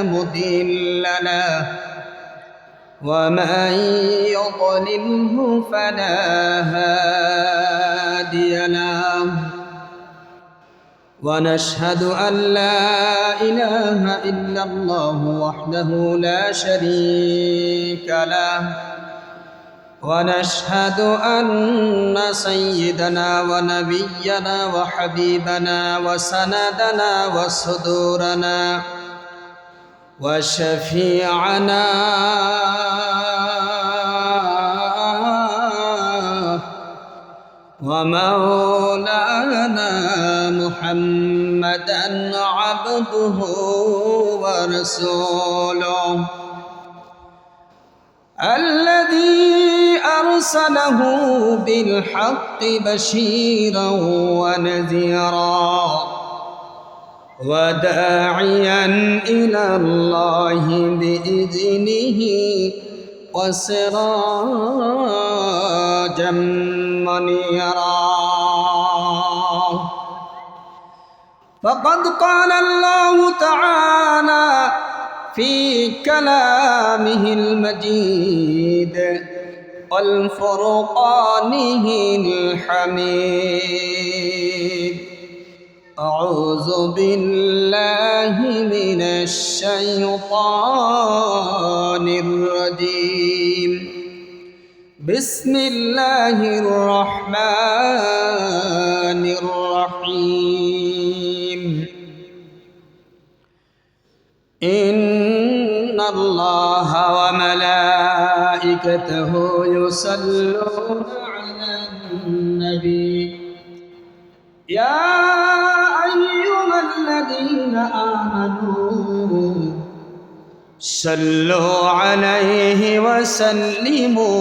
مضل له ومن يضلله فلا هادي له ونشهد أن لا إله إلا الله وحده لا شريك له ونشهد أن سيدنا ونبينا وحبيبنا وسندنا وصدورنا وشفيعنا ومولانا محمدا عبده ورسوله الذي أرسله بالحق بشيرا ونذيرا وداعيا إلى الله بإذنه وسراجا منيرا فقد قال الله تعالى في كلامه المجيد والفرقانه الحميد أعوذ بالله من الشيطان الرجيم بسم الله الرحمن الرحيم إن الله وملائكته يصلون على النبي يا أيها الذين آمنوا صلوا عليه وسلموا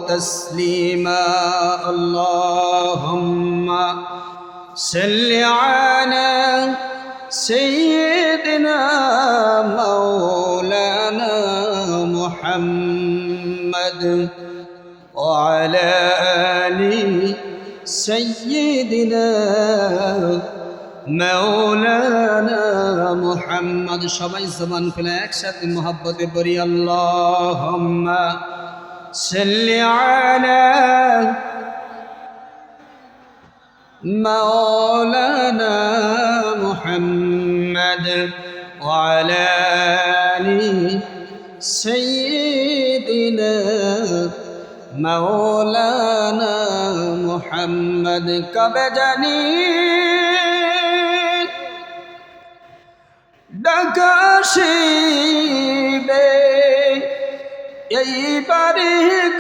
تسليما اللهم صل على سيدنا مولانا محمد وعلى آله سيدنا مولانا محمد সবাই জবান খুলে একসাথে মহব্বতে পড়ি اللهم صل على مولانا محمد وعلى آله سيدنا مولانا محمد কবে জানি ডাকাশিবে এইবারে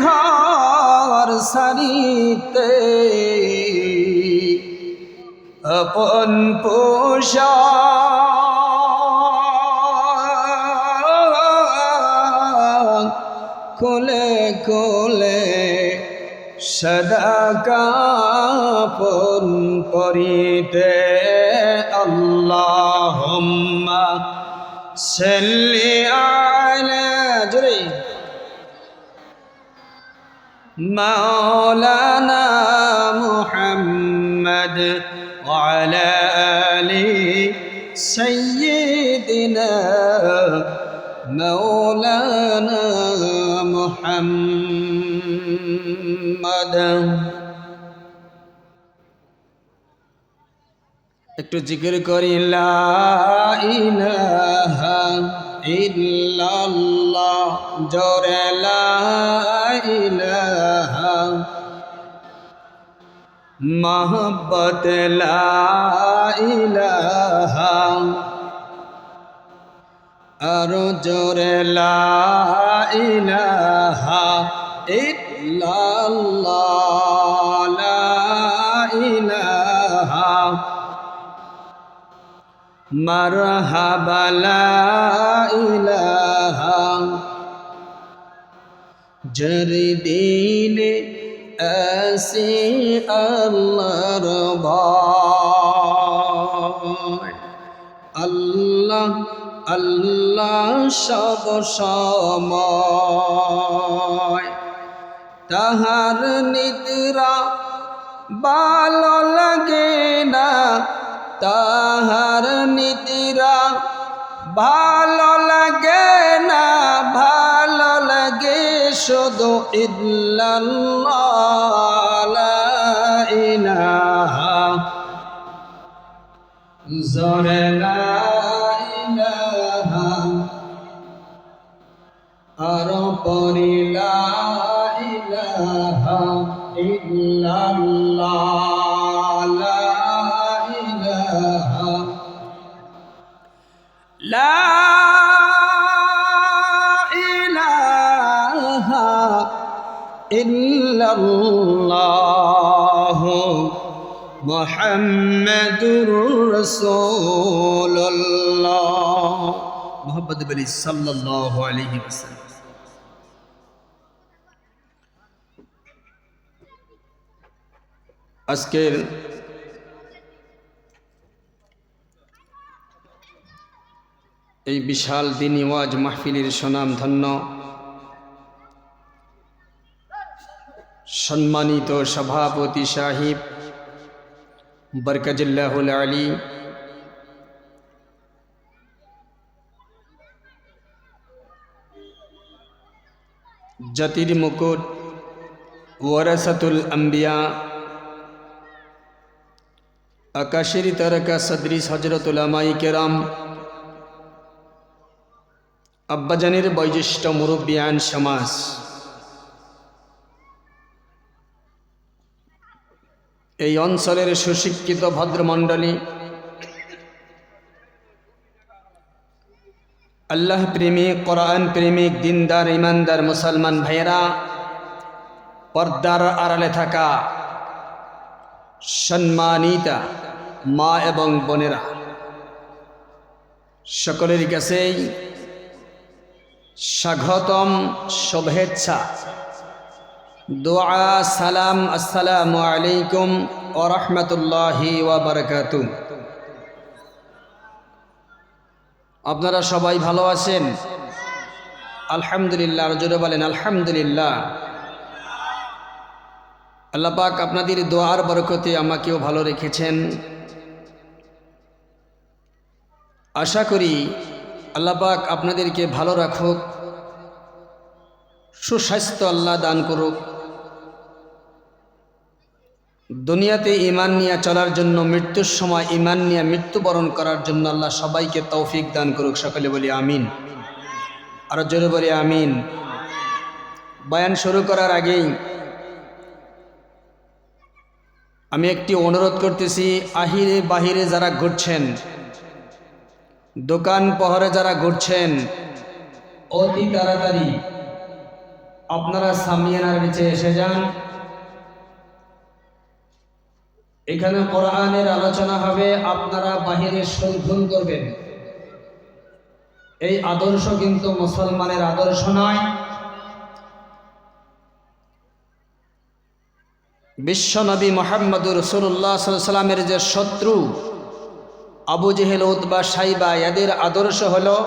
ঘর সারিতে আপন পোষা কোলে কোলে সদা কাপন পরিতে আল্লাহুম্মা সাল্লি আলা জরে মাওলানা মুহাম্মদ وعلى آل سيدنا مولانا محمد একটু জিকির করি লা ইলাহা ইল্লাল্লাহ জোরে লা ইলাহা मोहब्बत ला इलाहा अरो जोरे ला इलाहा इल्लल्लाह ला इलाहा मरहबा ला इलाहा जरी दिले ऐसे अल्लाह अल्लाह अल्लाह सब समय তাহার নিদ্রা ভালো লাগে না, তাহার নিদ্রা ভালো লাগে না, ভালো লাগে শুধু ইল্লাল্লাহ লা ইলাহা জোরে লা ইলাহা আর পরি লা ইলাহা ইল্লাল্লাহ লা ইলাহা লা ইলাহা ইল্লাল্লাহ মুহাম্মাদুর রাসূলুল্লাহ মুহাম্মদ বলি সাল্লাল্লাহু আলাইহি ওয়াসাল্লাম। আজকের এই বিশাল দিনী ওয়াজ মাহফিলের সুনাম ধন্য সম্মানিত সভাপতি সাহিব বরকতুল্লাহুল আলী, জাতির মুকুট, ওয়ারাসাতুল আম্বিয়া, আকাশের তারকা সদৃশ হযরত উলামায়ে কেরাম, আব্বাজানের বয়োজ্যেষ্ঠ মুরব্বিয়ান সমাজ, এই অঞ্চলের সুশিক্ষিত ভদ্রমণ্ডলী, আল্লাহ প্রেমিক, কোরআন প্রেমিক, দিনদার ইমানদার মুসলমান ভাইয়েরা, পর্দার আড়ালে থাকা সম্মানিতা মা এবং বোনেরা, সকলের কাছেই স্বাগতম, শুভেচ্ছা, দোয়া, সালাম। আসসালামু আলাইকুম ওয়া রাহমাতুল্লাহি ওয়া বারাকাতুহু। আপনারা সবাই ভালো আছেন? আলহামদুলিল্লাহ। আর জোরে বলেন আলহামদুলিল্লাহ। আল্লাহ পাক আপনাদের দোয়ার বরকতে আমাকেও ভালো রেখেছেন। আশা করি আল্লাহ পাক আপনাদেরকে ভালো রাখুক, সুস্বাস্থ্য আল্লাহ দান করুক, দুনিয়াতে ঈমান নিয়ে চলার জন্য, মৃত্যুর সময় ঈমান নিয়ে মৃত্যুবরণ করার জন্য আল্লাহ সবাইকে তৌফিক দান করুক। সকলে বলি আমিন। আরো জোরে বলি আমিন। বয়ান শুরু করার আগেই আমি একটি অনুরোধ করতেছি, আহিরে বাহিরে যারা ঘুরছেন, দোকান পহরে যারা ঘুরছেন, অতি তাড়াতাড়ি আপনারা সামিয়ানার নিচে এসে যান। এখানে কোরআনের আলোচনা হবে, আপনারা বাহিরে শোরগোল করবেন। এই আদর্শ কিন্তু মুসলমানের আদর্শ নয়। বিশ্বনবী মুহাম্মদুর রাসূলুল্লাহ সাল্লাল্লাহু আলাইহি ওয়াসাল্লামের যে শত্রু আবু জেহেল, উতবা, সাইবা, এদের আদর্শ হলো,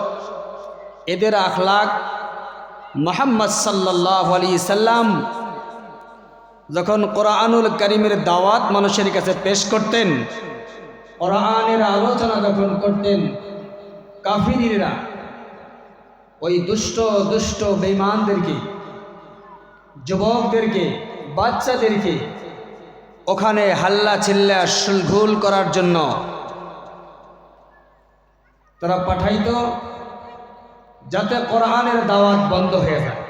এদের আখলাক, মুহাম্মদ সাল্লাল্লাহু আলাইহি সাল্লাম যখন কোরআনুল কারীমের দাওয়াত মানুষের কাছে পেশ করতেন, কোরআনের আলোচনা যখন করতেন, কাফিররা ওই দুষ্ট দুষ্ট বেঈমানদেরকে, যুবকদেরকে, বাচ্চাদেরকে ওখানে হাল্লা চিল্লা শুলঘুল করার জন্য তারা পাঠাইতো, যাতে কোরআনের দাওয়াত বন্ধ হয়ে যায়।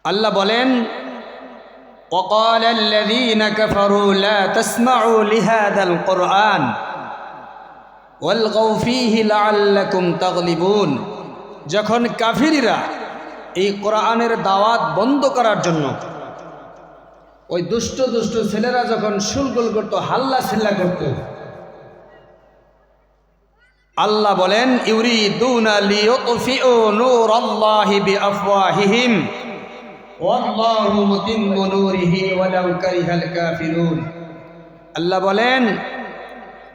আল্লাহ বলেন, وقال الذين كفروا لا تسمعوا لهذا القرآن والغوا فيه لعلكم تغلبون। যখন কাফিররা এই কোরআনের দাওয়াত বন্ধ করার জন্য, ওই দুষ্ট দুষ্ট ছেলেরা যখন শুলগুল করত, হাল্লা চিল্লা করত, আল্লাহ বলেন, ইউরিদুনা লিইউতফিউ নূরাল্লাহি বিআফওয়াহিহিম ওয়াল্লাহু মুতিম্মু নূরিহি ওয়ালাউ কারিহাল কাফিরুন। আল্লাহ বলেন,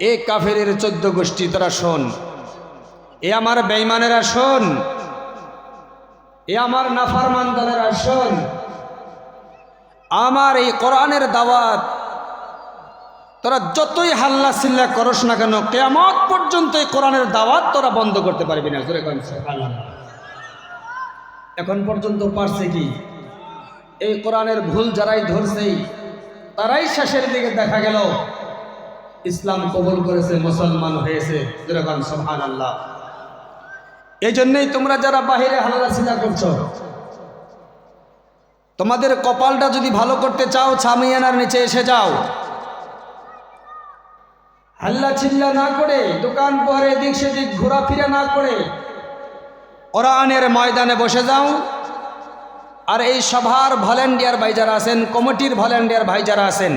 এ কাফেরের 14 গোষ্ঠী তোরা শোন, এ আমার বেঈমানেরা শোন, এ আমার নাফরমান দলেরা শোন, আমার এই কোরআনের দাওয়াত তোরা যতই হাল্লা চিল্লা করস না কেন, কিয়ামত পর্যন্ত এই কোরআনের দাওয়াত তোরা বন্ধ করতে পারবি না। জোরে কন সুবহানাল্লাহ। এখন পর্যন্ত পারছে কি? এই কোরআনের ভুল যারাই ধরছে তারাই শেষের দিকে দেখা গেল ইসলাম কবুল করেছে, মুসলমান হয়েছে। জোরে কন সুবহানাল্লাহ। এই জন্যই তোমরা যারা বাহিরে হাল্লা চিল্লা করছো, তোমাদের কপালটা যদি ভালো করতে চাও, ছামিয়ানার নিচে এসে যাও, হাল্লা চিল্লা না করে, দোকান পরে এদিক সেদিক ঘোরাফেরা না করে কোরআনের ময়দানে বসে যাও। আর এই সভার ভলেন্টিয়ার ভাই যারা আছেন, কমিটির ভলেন্টিয়ার ভাই যারা আছেন,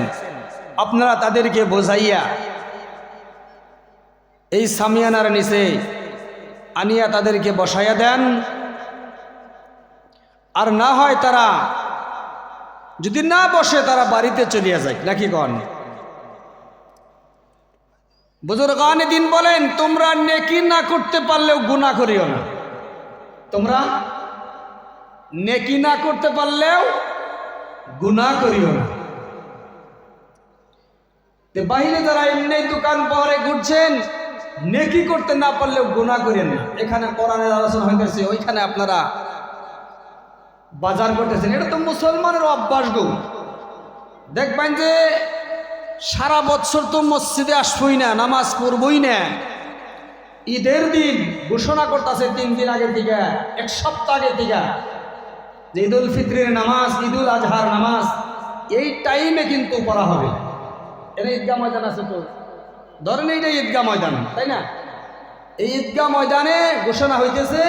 আপনারা তাদেরকে বোঝাইয়া এই সামিয়ানার নিচে আনিয়া তাদেরকে বসাইয়া দেন। আর না হয় তারা যদি না বসে তারা বাড়িতে চলিয়া যায়, নাকি কন? বুজুর্গানে দিন বলেন, তোমরা নেকি না করতে পারলেও গুনাহ করিও না। তোমরা নেকি না করতে পারলেও গুনাহ করিও না। বাহিরে যারা এমনি দোকান পরে ঘুরছেন, নেকি করতে না পারলেও গুনাহ করেন না। এখানে কোরআনের আলোচনা হইতেছে, ওইখানে আপনারা বাজার করতেছেন। এটা তো মুসলমানের অভ্যাস গো। দেখবেন যে সারা বছর তো মসজিদে আসবই না, নামাজ পড়বই না, ঈদের দিন ঘোষণা করতেছে 3 দিন আগে থেকে, 1 সপ্তাহ আগে থেকে, যে ঈদুল ফিত্রের নামাজ, ঈদুল আজহার নামাজ এই টাইমে কিন্তু পড়া হবে। এটা ঈদগাহ ময়দান আছে তো, ধরেন এইটা ঈদগাহ ময়দান, তাই না? এই ঈদগাহ ময়দানে ঘোষণা হইতেছে,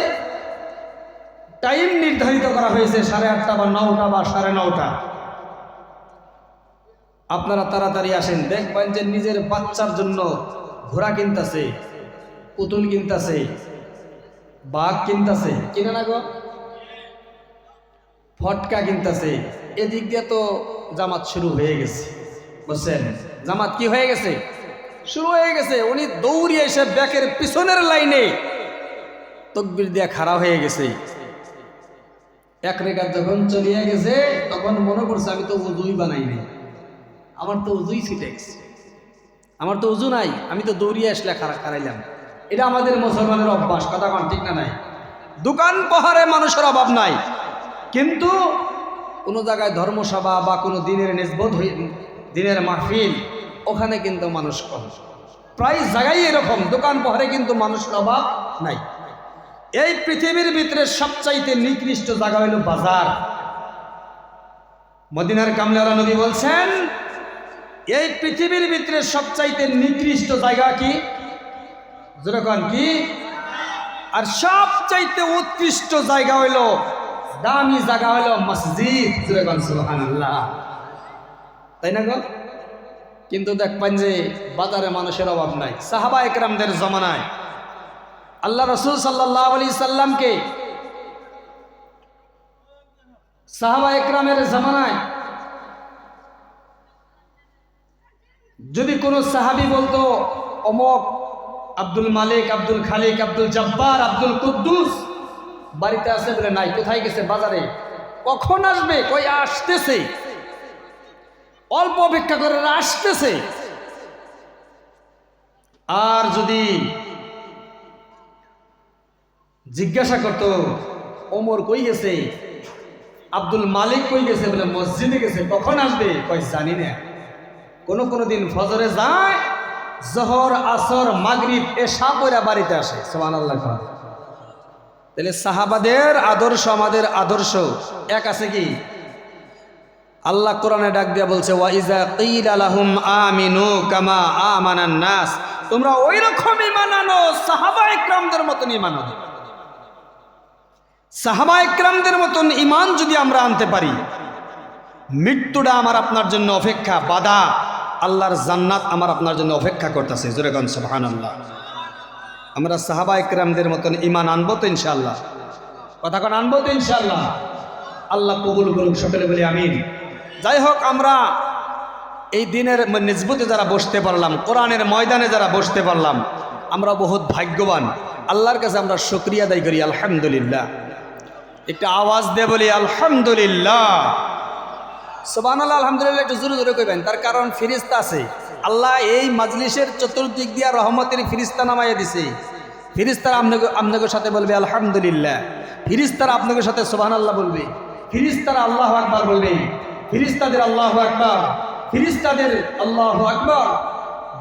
টাইম নির্ধারিত করা হয়েছে 8:30 বা 9টা বা 9:30। আপনারা তাড়াতাড়ি আসেন। দেখবেন যে নিজের বাচ্চার জন্য ঘোড়া কিনতেছে, পুতুল কিনতেছে, বাঘ কিনতেছে, কিনে না গো, ফটকা কিনতেছে। এদিক দিয়ে তো জামাত শুরু হয়ে গেছে, বুঝছেন? জামাত কি হয়ে গেছে? শুরু হয়ে গেছে। উনি দৌড়িয়ে এসে ব্যাকের পিছনের লাইনে তাকবীর দিয়ে খাড়া হয়ে গেছে। 1 রেখাত যখন চলিয়ে গেছে, তখন মনে করছে আমি তো উজুই বানাই নাই, আমার তো উজুই ছিটেক্স, আমার তো উজু নাই, আমি তো দৌড়িয়ে আসলে খাড়াইলাম। এটা আমাদের মুসলমানের অভ্যাস, কথা কন ঠিক না? নাই দোকান পাহাড়ে মানুষের অভাব নাই, কিন্তু কোনো জায়গায় ধর্মসভা বা কোনো দিনের নিসবত দিনের মাহফিল, ওখানে কিন্তু মানুষ কম। প্রায় জায়গায় এরকম, দোকান পাহাড়ে কিন্তু মানুষের অভাব নাই। এই পৃথিবীর ভিতরে সবচাইতে নিকৃষ্ট জায়গা হইল বাজার। মদিনার কামলিওয়ালা নবী বলছেন, এই পৃথিবীর ভিতরে সবচাইতে নিকৃষ্ট জায়গা কি? যেরকম কি? আর সবচাইতে উৎকৃষ্ট জায়গা হইল, দামি জায়গা হইল মসজিদ। যেরকম সুবহানাল্লাহ, তাই না গো? কিন্তু দেখবেন যে বাজারে মানুষের অভাব নাই। সাহাবা একরামদের জমানায় আল্লাহ রাসূল সাল্লাল্লাহু আলাইহি সাল্লামকে, সাহাবা একরামের জমানায় যদি কোনো সাহাবী বলতো অমক আব্দুল মালিক, আব্দুল খালিক, আব্দুল জব্বার, আব্দুল কুদ্দুস বাড়িতে আছে, বলে নাই। কোথায় গেছে? বাজারে। কখন আসবে? কই আসতেছে, অল্প অপেক্ষা করে আসতেছে। আর যদি জিজ্ঞাসা করত ওমর কই গেছে, আব্দুল মালিক কই গেছে, বলে মসজিদে গেছে। কখন আসবে? কই জানি না। কোনো দিন ফজরে যায়, জোহর, আসর, মাগরিব, এশা পড়া বাড়িতে আসে। সুবহানাল্লাহ। তাহলে সাহাবাদের আদর্শ আমাদের আদর্শ এক আছে কি? আল্লাহ কোরআনে ডাক দিয়া বলছে, ওয়া ইযা কিলা লাহুম আমিনু কামা আমানান নাস, তোমরা ওই রকম ঈমান আনো, সাহাবা ইকরামদের মতন ঈমান আনো। সাহাবা ইকরামদের মতন ঈমান যদি আমরা আনতে পারি, মৃত্যুটা আমার আপনার জন্য অপেক্ষা, বাধা, আল্লাহর জান্নাত আমার আপনার জন্য অপেক্ষা করতেছে। জোরে গান সুবহানাল্লাহ। আমরা সাহাবা ইকরামদের মতন ঈমান আনবো তো ইনশাআল্লাহ? কথা কোন আনবো তো ইনশাআল্লাহ? আল্লাহ কবুল করুন, সকলে বলি আমিন। যাই হোক, আমরা এই দিনের নিসবতে যারা বসতে পারলাম, কোরআনের ময়দানে যারা বসতে পারলাম, আমরা বহুত ভাগ্যবান। আল্লাহর কাছে আমরা শুকরিয়া আদায় করি, আলহামদুলিল্লাহ। একটা আওয়াজ দিয়ে বলি আলহামদুলিল্লাহ, সুবহানাল্লাহ, আলহামদুলিল্লাহ। একটু জোরে জোরে কইবেন, তার কারণ ফেরেশতা আছে। আল্লাহ এই মাজলিসের চতুর্দিক দিয়া রহমতের ফিরিস্তা নামাইয়া দিছে। ফিরিস্তারা আপনাকে সাথে বলবে আলহামদুলিল্লাহ, ফিরিস্তারা আপনাকে সাথে সুবহানাল্লাহ বলবে, ফিরিস্তারা আল্লাহু আকবার বলবে, ফিরিস্তাদের আল্লাহু আকবার, ফিরিস্তাদের আল্লাহু আকবার।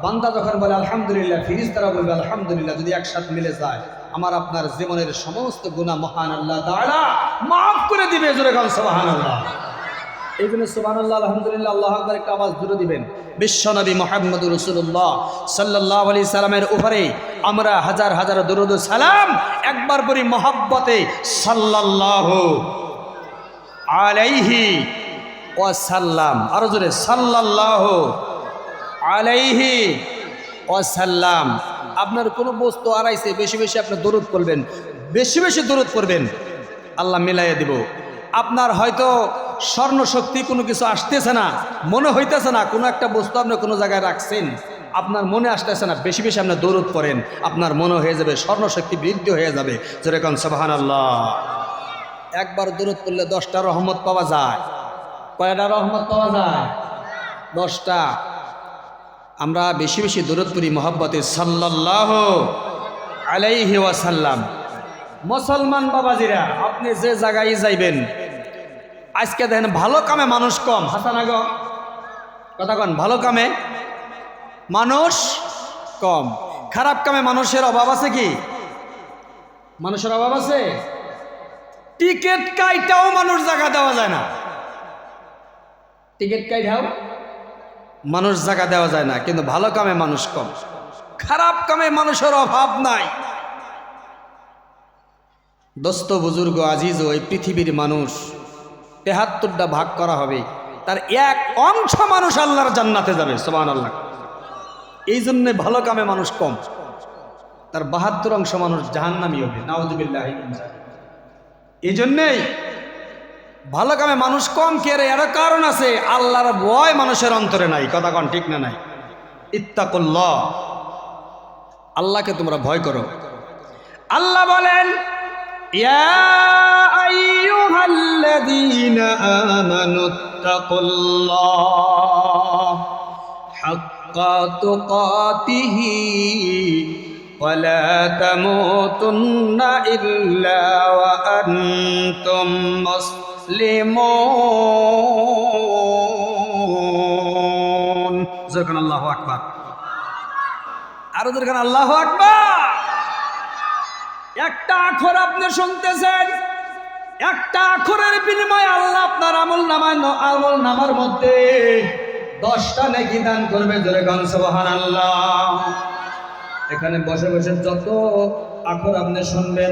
বান্দা যখন বলে আলহামদুলিল্লাহ, ফিরিস্তারা বলবে আলহামদুলিল্লাহ। যদি একসাথে মিলে যায়, আমার আপনার জীবনের সমস্ত গুনাহ মহান আল্লাহ তাআলা মাফ করে দিবে। জোরে গান সুবহানাল্লাহ। এই জন্য সুবহানাল্লাহ, আলহামদুলিল্লাহ, আল্লাহু আকবার একটা আওয়াজ জুড়ে দিবেন। বিশ্বনবী মুহাম্মদুর রাসূলুল্লাহ সাল্লাল্লাহু আলাইহি সাল্লামের উপরে আমরা হাজার হাজার দরুদ ও সালাম একবার পড়ি মহব্বতে, সাল্লাল্লাহু আলাইহি ওয়াসাল্লাম। আরো জোরে, সাল্লাল্লাহু আলাইহি ওয়াসাল্লাম। আপনার কোনো বস্তু আড়াইছে, বেশি বেশি আপনি দরুদ পড়বেন, বেশি বেশি দরুদ পড়বেন, আল্লাহ মিলাইয়া দিব। আপনার হয়তো স্বর্ণ শক্তি কোনো কিছু আসতেছে না, মনে হইতেছে না, কোনো একটা বস্তু আপনি কোনো জায়গায় রাখছেন, আপনার মনে আসতেছে না, বেশি বেশি আপনি দরুদ পড়েন, আপনার মনে হয়ে যাবে, স্বর্ণ শক্তি বৃদ্ধি হয়ে যাবে। যেরকম সুবহানাল্লাহ। একবার দরুদ পড়লে 10টা রহমত পাওয়া যায়। কয়টা রহমত পাওয়া যায়? 10টা। আমরা বেশি বেশি দরুদ পড়ি মহব্বতে, সাল্লাল্লাহু আলাইহি ওয়াসাল্লাম। মুসলমান বাবাজিরা, আপনি যে জায়গায় যাইবেন, আজকে দেখেন ভালো কামে মানুষ কম। হাসান আগ কথা কন, ভালো কামে মানুষ কম, খারাপ কামে মানুষের অভাব আছে কি? মানুষের অভাব আছে? টিকিট কাইটাও মানুষ জায়গা দেওয়া যায় না। টিকিট কাইটাও মানুষ জায়গা দেওয়া যায় না, কিন্তু ভালো কামে মানুষ কম, খারাপ কামে মানুষের অভাব নাই। দোস্ত বুজুর্গ আজিজ, ওই পৃথিবীর মানুষ ৭৩টা ভাগ করা হবে, তার এক অংশ মানুষ আল্লাহর জান্নাতে যাবে। সুবহানাল্লাহ। এই জন্যে ভালো কামে মানুষ কম, তার ৭২ অংশ মানুষ জাহান্নামী হবে। নাউযুবিল্লাহ। এই জন্যেই ভালো কামে মানুষ কম। কে রে? এর কারণ আছে, আল্লাহর ভয় মানুষের অন্তরে নাই। কথা কন ঠিক না নাই? ইত্তাকুল্লাহ, আল্লাহকে তোমরা ভয় করো। আল্লাহ বলেন, ইয়া আইয়ুহাল্লাযীনা আমানুত্তাকুল্লাহ হাক্কা তুকাতিহি ওয়া লা তামুতুন্না ইল্লা ওয়া আনতুম মুসলিমুন। যখন আল্লাহু আকবার, আরো যখন আল্লাহু আকবার। একটা আখর আপনি শুনতেছেন, একটা আখরের বিনিময়ে আল্লাহ আপনার আমল নামার মধ্যে 10টা নেকি দান করবে। জোরে গান সুবহানাল্লাহ। এখানে বসে বসে যত আখর আপনি শুনবেন,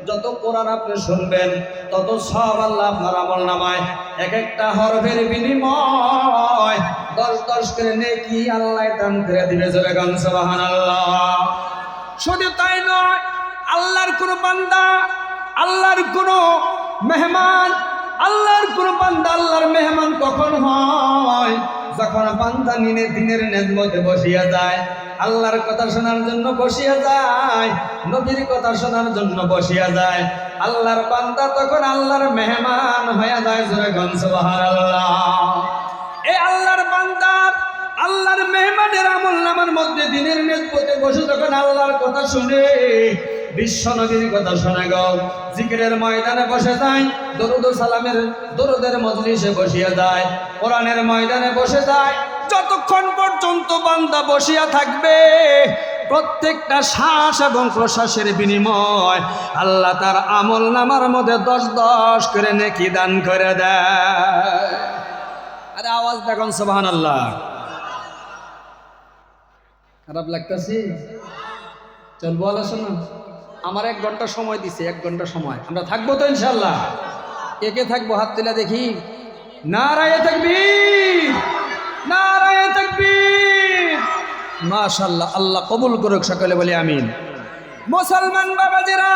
যত কোরআন আপনি শুনবেন, তত সব আল্লাহ আপনার আমল নামায় এক একটা হরফের বিনিময় 10 করে নেকি আল্লাহ দান করে দিবে। জোরে গান সুবহানাল্লাহ। শুধু তাই নয়, আল্লাহর কোন বান্দা, আল্লাহর কোন মেহমান, আল্লাহর কোন বান্দা আল্লাহর মেহমান কখন হয়? যখন বান্দা দিনের নেজমতে বসিয়া যায়, আল্লাহর কথা শোনার জন্য বসিয়া যায়, নবীর কথা শোনার জন্য বসিয়া যায়, আল্লাহর বান্দা তখন আল্লাহর মেহমান হয়ে যায়। জোরে গান সুবহানাল্লাহ। এই আল্লাহর বান্দা, আল্লাহর মেহমানের আমল নামার মধ্যে দিনের নেজমতে বসে যখন আল্লাহর কথা শুনে, বিশ্ব নবীর কথা শোনা গো, জিকিরের ময়দানে বসে যায়, দরুদ ও সালামের দরুদের মজলিসে বসিয়া যায়, কোরআনের ময়দানে বসে যায়, যতক্ষণ পর্যন্ত বান্দা বসিয়া থাকবে, প্রত্যেকটা শ্বাস এবং প্রশ্বাসের বিনিময় আল্লাহ তার আমল নামার মধ্যে 10 করে নেকি দান করে দেয়। আরে আওয়াজ দেখুন, সুবহানাল্লাহ। খারাপ লাগতেছে? চলবো আলোচনা? আমার 1 ঘন্টা সময় দিছে, 1 ঘন্টা সময়। আমরা থাকবো তো ইনশাআল্লাহ? কে কে থাকবো? হাত তুলে দেখি। নারায়ে তাকবীর, নারায়ে তাকবীর। মাশাআল্লাহ, আল্লাহ কবুল করুক। সকলে বলি আমিন। মুসলমান বাবাজিরা,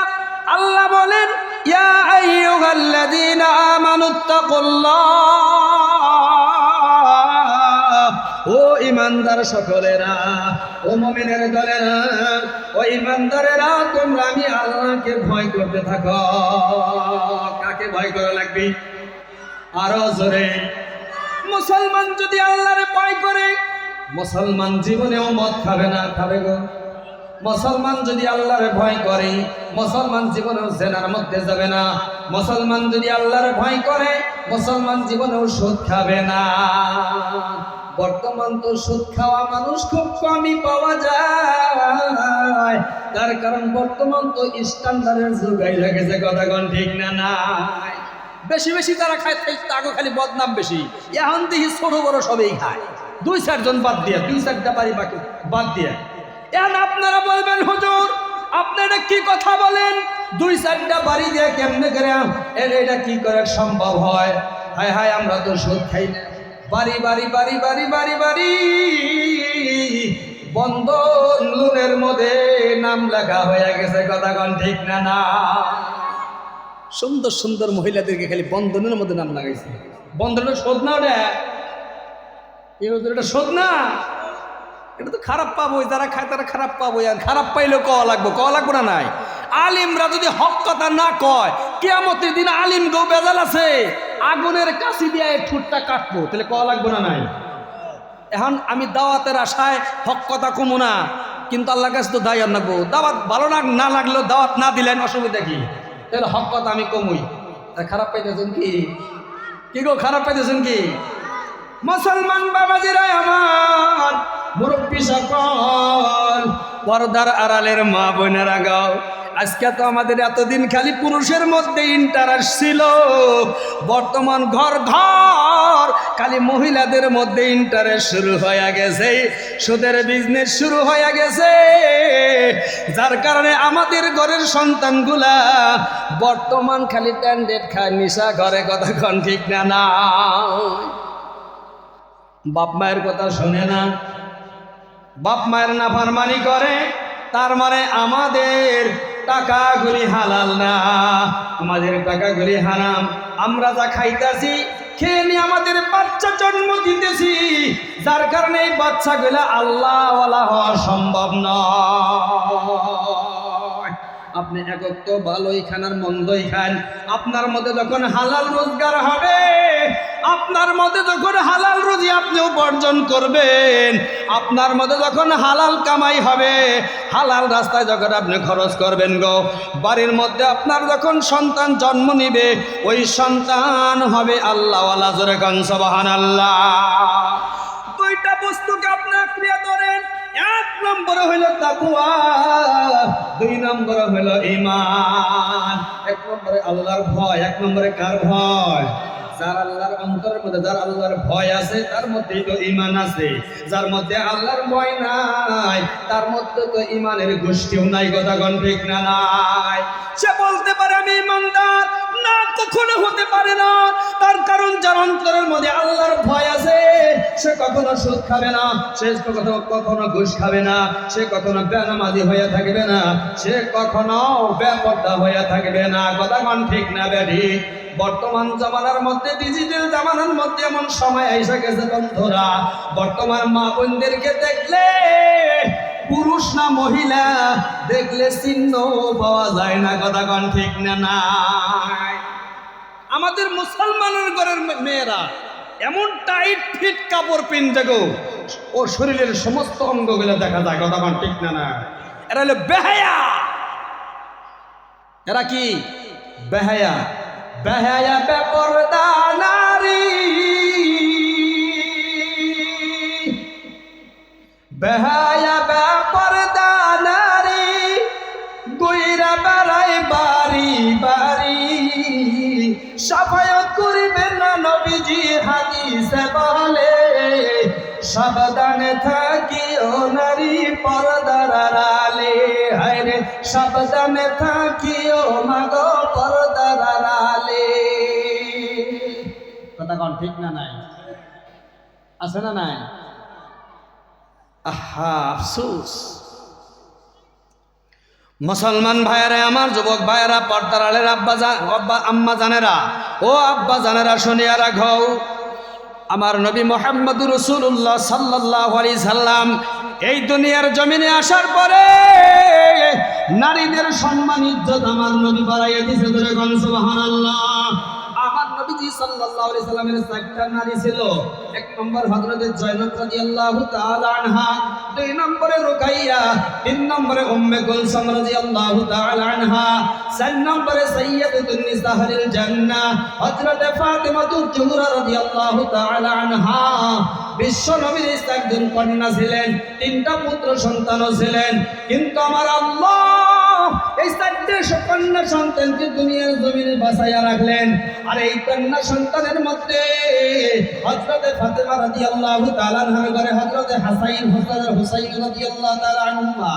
আল্লাহ বলেন, ইয়া আইয়ুহাল্লাযীনা আমানুত্তাকুল্লাহ, ও ইমানদার সকলেরা, ও মুমিনের দলেরা, ও ইমানদারেরা, তোমরা আমি আল্লাহকে ভয় করতে থাকো। কাকে ভয় করা লাগবে? আরো জোরে। মুসলমান যদি আল্লাহরে ভয় করে, মুসলমান জীবনেও মদ খাবে না, খাবে গো? মুসলমান যদি আল্লাহর ভয় করে, মুসলমান জীবনেও জেনার মধ্যে যাবে না। মুসলমান যদি আল্লাহর ভয় করে, মুসলমান জীবনেও সুদ খাবে না। বর্তমান তো সুদ খাওয়া মানুষ খুব কমই পাওয়া যায়, তার কারণ বর্তমান তো স্ট্যান্ডার্ডের যুগাই লাগেছে, কথা কোন ঠিক না? নাই বেশি বেশি তারা খায়, তাকে খালি বদনাম বেশি। এখন দেখি ছোট বড় সবেই খায়, 2-4 জন বাদ দিয়ে, 2-4টা বাড়ি বাকি বাদ দিয়ে। এখন আপনারা বলবেন হুজুর আপনারা কি কথা বলেন, 2-4টা বাড়ি দিয়ে কেমনে করে এটা কি করে সম্ভব হয়? হায় হায়, আমরা তো সুদ খাই না। বাড়ি বাড়ি বাড়ি বাড়ি বাড়ি বাড়ি বন্ধন লোনের মধ্যে নাম লেখা হয়ে গেছে, কথা কোন ঠিক না? না সুন্দর সুন্দর মহিলাদেরকে খালি বন্ধনের মধ্যে নাম লাগাইছে। বন্ধনের শোধ না ওটা, এটা শোধ না, এটা তো খারাপ পাবোই, যারা খায় তারা খারাপ পাবোই। আর খারাপ পাইলেও কওয়া লাগবো না? নাই আলিমরা যদি হক কথা না কয়, কিয়ামতের দিন আলিম গো বেজাল আছে, আগুনের কাছি দিয়ে ঠুটটা কাটবো, তাহলে কওয়া লাগবো না? নাই এখন আমি দাওয়াতের আশায় হক কথা কমু না, কিন্তু আল্লাহর কাছে তো দায় আনবো। দাওয়াত ভালো না লাগলেও দাওয়াত না দিলেন অসুবিধা কি? তাহলে হক কথা আমি কমুই। খারাপ পাইতেছেন কি গো, খারাপ পাইতেছেন কি? মুসলমান বাবাজিরা আমার, মুরব্বী সকল, পর্দার আড়ালের মা বোনেরা গাও, আজকে তো আমাদের এতদিন খালি পুরুষের মধ্যে ইন্টারেস্ট ছিল, বর্তমান ঘর ঘর খালি মহিলাদের মধ্যে ইন্টারেস্ট শুরু হয়ে গেছে, সুদের বিজনেস শুরু হয়ে গেছে, যার কারণে আমাদের ঘরের সন্তানগুলা বর্তমান খালি ট্যান্ডেড খায়, নিশা ঘরে, কথা কোন ঠিক না? না বাপ মায়ের কথা শোনে না, বাপ মায়ের নাফরমানি করে, তার মানে আমাদের টাকাগুলি হালাল না, আমাদের টাকাগুলি হারাম। আমরা যা খাইতেছি খেয়ে নিয়ে আমাদের বাচ্চা জন্ম দিতেছি, যার কারণে এই বাচ্চাগুলা আল্লাহওয়ালা হওয়া সম্ভব নয়। আপনি একক তো ভালোই খান আর মন্দই খান, আপনার মধ্যে যখন হালাল রোজগার হবে, আপনার মধ্যে যখন হালাল রুজি আপনি উপার্জন করবেন, আপনার মধ্যে যখন হালাল কামাই হবে, হালাল রাস্তায় যখন আপনি খরচ করবেন গো, বাড়ির মধ্যে আপনার যখন সন্তান জন্ম নিবে, ওই সন্তান হবে আল্লাহওয়ালা, জোরে কোন সুবহানাল্লাহ। দুইটা বস্তুকে আপনি আঁকড়িয়ে ধরেন, 1 নম্বরে হইল তাকওয়া, 2 নম্বরে হইল ঈমান। 1 নম্বরে আল্লাহর ভয়, 1 নম্বরে কার ভয়? যার আল্লাহর অন্তরের মধ্যে, যার আল্লাহর ভয় আছে, তার মধ্যেই তো ঈমান আছে। যার মধ্যে আল্লাহর ভয় নাই, তার মধ্যে তো ঈমানের গোষ্ঠীও নাই, কথা কোন ঠিক না? নাই সে বলতে পারে আমি ঈমানদার, না, কখনো হতে পারে না। তার কারণ যার অন্তরের মধ্যে আল্লাহর ভয় আছে, সে কখনো সুদ খাবে না, সে কখনো ঘুষ খাবে না, সে কখনো বেনামাজি হয়ে থাকবে না, সে কখনো বেপরদা হয়ে থাকবে না, কথা কোন ঠিক না? বেঠি বর্তমান জামানার মধ্যে, ডিজিটাল জামানার মধ্যে এমন সময় এসে গেছে বন্ধুরা, বর্তমান মা বোনদেরকে দেখলে, পুরুষ না মহিলা দেখলে চিহ্ন পাওয়া যায় না, কথা কোন ঠিক না? নাই আমাদের মুসলমানের ঘরের মেয়েরা এমন টাইট ফিট কাপড় পিনতে গো, ওর শরীরের সমস্ত অঙ্গগুলো দেখা যায়, কথা কোন ঠিক না? না এরা হলো বেহায়া। এরা কি বেহায়া? বেহায়া বেপরদা নারী, বেহায়া বেপরদা নারী, গুইরা বেড়াই বাড়ি বাড়ি, সাফায়াত করিবেন না নবীজি হাদিসে বলে, সাবধানে থাকিও নারী পর্দার আড়ালে, হায় রে সাবধানে থাকিও মাগো পর্দার আড়ালে, কথা কোন ঠিক না? নাই আছে না? নাই আহা আফসোস। মুসলমান ভাইয়েরা আমার, যুবক ভাইয়েরা, পর্দার আড়ালের আব্বা আম্মা জানেরা, ও আব্বা জানেরা, শুনিয়া রাখো, আমার নবী মুহাম্মদুর রাসূলুল্লাহ সাল্লাল্লাহু আলাইহি সাল্লাম এই দুনিয়ার জমিনে আসার পরে নারীদের সম্মান ইজ্জত আমার নবী বাড়াইয়া দিয়েছে, সুবহানাল্লাহ। আমার নবী নবীজি সাল্লাল্লাহু আলাইহি সাল্লামের চারটা নারী ছিল। এক নম্বর হযরত জয়নব রাদিয়াল্লাহু তাআলা আনহা, দুই নম্বরে রুকাইয়া, তিন নম্বরে উম্মে কুলসুম রাদিয়াল্লাহু তাআলা আনহা, চার নম্বরে সাইয়্যিদাতুন নিসা আহলিল জান্নাহ হযরত ফাতিমাতুজ জোহরা রাদিয়াল্লাহু তাআলা আনহা। বিশ্ব নবীর একজন কন্যা ছিলেন, তিনটা পুত্র সন্তানও ছিলেন, কিন্তু আমার আল্লাহ এই চারটে কন্যা সন্তানকে দুনিয়ার জমিনে বাঁচাইয়া রাখলেন। আর এই কন্যা সন্তানের মধ্যে হযরত ফাতেমা রাদিয়াল্লাহু তাআলা আনহার ঘরে হযরত হুসাইন রাদিয়াল্লাহু তাআলা আনহুমা,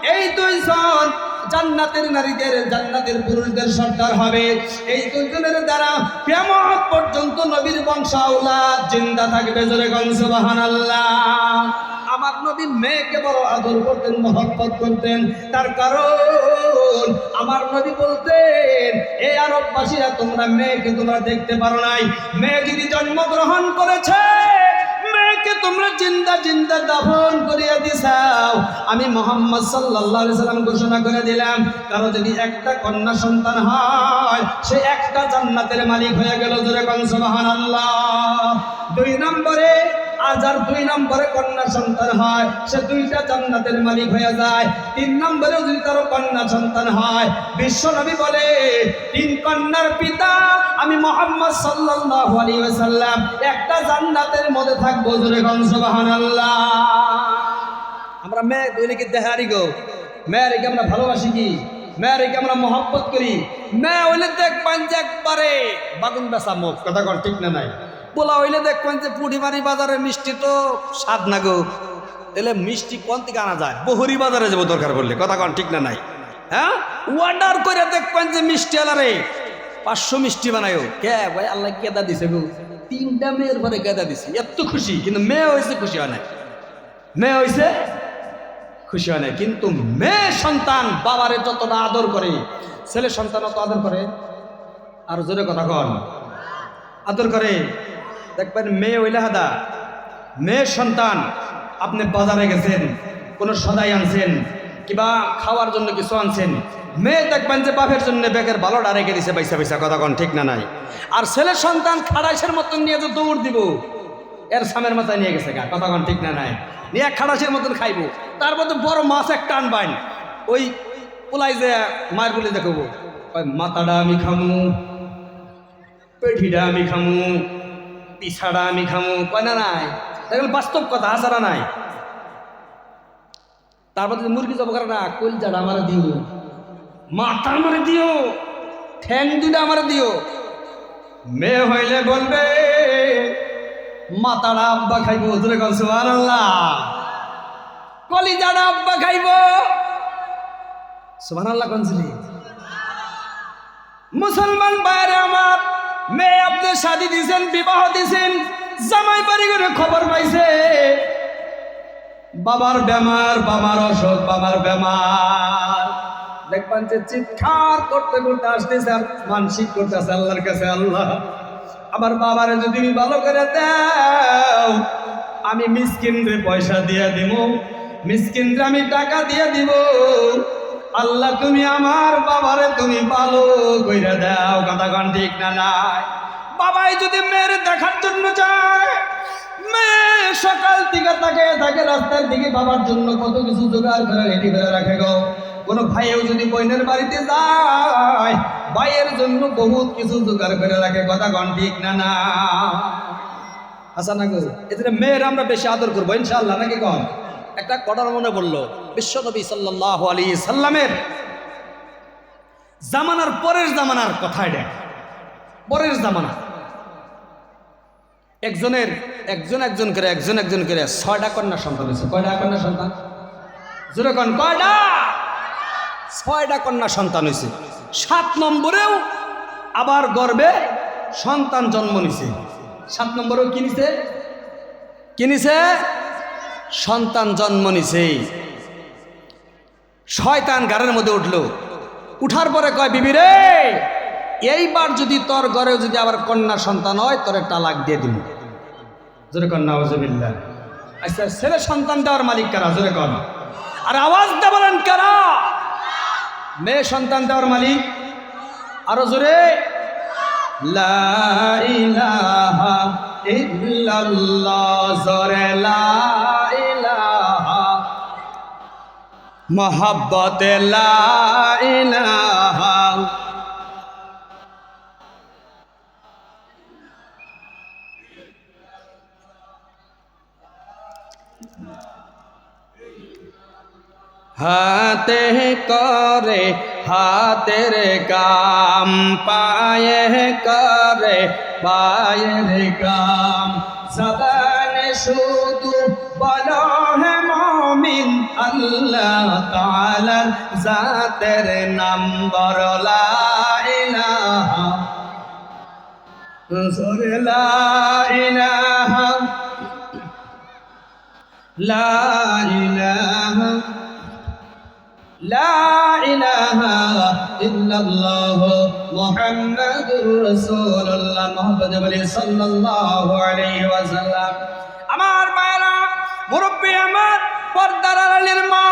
এই দুইজন জান্নাতের নারীদের, জান্নাতের পুরুষদের সর্দার হবে। এই দুইজনের দ্বারা কিয়ামত পর্যন্ত নবীর বংশাওলাদ জিন্দা থাকবে। জোরে কোন সুবহানাল্লাহ। আমার নবী মেয়েকে বড় আদর করতেন, মহব্বত করতেন। তার কারণ আমার নবী বলতেন, এই আরববাসীরা তোমরা মেয়েকে তোমরা দেখতে পারো নাই, মেয়ে যদি জন্মগ্রহণ করেছে, মেয়েকে তোমরা জিন্দা জিন্দা দাফন করিয়া দিছাও। আমি মুহাম্মদ সাল্লাল্লাহু আলাইহি সাল্লাম ঘোষণা করে দিলাম, কারো যদি একটা কন্যা সন্তান হয়, সে একটা জান্নাতের মালিক হয়ে গেল। জোরে কোন সুবহানাল্লাহ। দুই নম্বরে আজার, দুই নম্বরে কন্যা সন্তান হয়, সে দুইটা জান্নাতের মালিক হয়ে যায়। তিন নম্বরে যদি কারো কন্যা সন্তান হয়, বিশ্ব নবী বলে তিন কন্যার পিতা আমি মুহাম্মদ সাল্লাল্লাহু আলাইহি ওয়াসাল্লাম একটা জান্নাতের মধ্যে থাকবো। জোরে কোন সুবহানাল্লাহ। আমরা মেয়ে দুইকে দেহারি গো, মেয়েকে আমরা ভালোবাসি কি, মেয়েকে আমরা মহব্বত করি। মেয়ে হইলে দেখবেন যে একবারে বাগুন বেচা মুখ, কথা কর ঠিক না নাই। পোলা হইলে দেখবেন যে পুঁটিমারি বাজারে মিষ্টি তো স্বাদ না গো, তাহলে মিষ্টি কোন থেকে আনা যায়, বহুরি বাজারে যাবো দরকার পড়লে, কথা কন ঠিক না নাই। হ্যাঁ, অর্ডার করে দেখবেন যে মিষ্টি আলারে 500 মিষ্টি বানায়ও। কে ভাই আল্লাহ কেদা দিছে গো, 3টা মেয়ের পরে কেদা দিছে, এত খুশি। কিন্তু মেয়ে হয়েছে খুশি হয় নাই, মেয়ে হয়েছে খুশি হয় নাই। কিন্তু মেয়ে সন্তান বাবারে যতটা আদর করে, ছেলে সন্তান অত আদর করে। আর জোরে কথা কন, আদর করে। দেখবেন মেয়ে হইলে হাদা, মেয়ের সন্তান আপনি বাজারে গেছেন, কোনো সদাই আনছেন কিবা খাওয়ার জন্য কিছু আনছেন, মেয়ে দেখবেন যে বাপের জন্য ব্যাগের ভালোটা রেখে দিছে পয়সা পয়সা, কথা কন ঠিক না নাই। আর ছেলের সন্তান খাড়াইশের মতন নিয়ে যে দৌড় দিব, এর সামের মাথায় নিয়ে গেছে, কথা কন ঠিক না নাই, নিয়ে খাড়াইশের মতন খাইবো। তার মধ্যে বড় মাছ একটা আনবাইন, ওই পোলাই যে মায়ের বলে দেখবো, মাথাটা আমি খামু, পেঠিটা আমি খামু, পিছাড়া আমি খামু, কয় না নাই, দেখলে বাস্তব কথা, হাসারা নাই। তারপর যদি মুরগি জব করে না, কলজাটা আমার দিও, মাথা আমার দিও, ঠ্যাং দুটা আমার দিও। মেয়ে হইলে বলবে মাথাটা আব্বা খাইব। জোরে কোন সুবহানাল্লাহ। কলিজাটা আব্বা খাইব। সুবহানাল্লাহ কোন ছিল। মুসলমান ভাইরে আমার, মেয়ে আপনি শাদী দিছেন, বিবাহ দিছেন, জামাই বাড়ি করে খবর পাইছে বাবার বেমার, বাবার অসুখ, বাবার বেমার। দেখবেন যে চিৎকার করতে করতে আসতেছে আর মানসিক করতেছে আল্লাহর কাছে, আল্লাহ আমার বাবারে যদি তুমি ভালো করে দাও, আমি মিসকিনরে পয়সা দিয়ে দিব, মিসকিনরে আমি টাকা দিয়ে দিব। আল্লাহ তুমি আমার বাবারে তুমি ভালো কইরা দাও, কথা কন ঠিক না নাই। বাবাই যদি মেয়ের দেখার জন্য যায়, মেয়ে সকাল থেকে থাকে রাস্তার দিকে বাবার জন্য কত কিছু জোগাড় করে রেডি করে রাখে গো। কোনো ভাইও যদি বোনের বাড়িতে যায়, ভাইয়ের জন্য বহুত কিছু জোগাড় করে রাখে, কথা কন ঠিক না না। আচ্ছা না গো, এতে মেয়ের আমরা বেশি আদর করবো ইনশাআল্লাহ, নাকি কন। একটা কটার মনে বললো, বিশ্বনবী সাল্লাল্লাহু আলাইহি সাল্লামের জামানার পরের জামানার কথা, এটা পরের জামানা। একজন করে 6টা কন্যা সন্তান হয়েছে। কয়টা কন্যা সন্তান? জোরে কন, কয়টা? 6টা কন্যা সন্তান হয়েছে। 7 নম্বরেও আবার গর্ভে সন্তান জন্ম নিছে। 7 নম্বরেও কি নিছে? সন্তান জন্ম নিছে। শয়তান ঘরের মধ্যে উঠলো, উঠার পরে কয়, বিবি রে, এইবার যদি তোর ঘরে যদি আবার কন্যা সন্তান হয়, তোরে তালাক দিয়ে দিব। জোরে কন নাউজুবিল্লাহ। আচ্ছা, ছেলে সন্তান দেওয়ার মালিক কারা? জোরে কন। আর আওয়াজ দিয়ে বলেন কারা? মেয়ে সন্তান দেওয়ার মালিক। আরো জোরে। লা ইলাহা ইল্লাল্লাহ জোরে লা ইলাহা মোহাব্বতে লা ইলাহা হাতে করে হাতের কাম পায়ে করে পায়ের কাম জবানে শুধু বলো হে মুমিন আল্লাহ তাআলার জাতের নাম বড় লা ইলাহা জোরে লা ইলাহা লা ইলাহা লা ইলাহা ইল্লাল্লাহ মুহাম্মাদুর রাসূলুল্লাহ মুহাম্মদ সাল্লাল্লাহু আলাইহি ওয়াসাল্লাম। আমার মায়েরা, মুরব্বী আমার, পর্দার আড়ালের মা,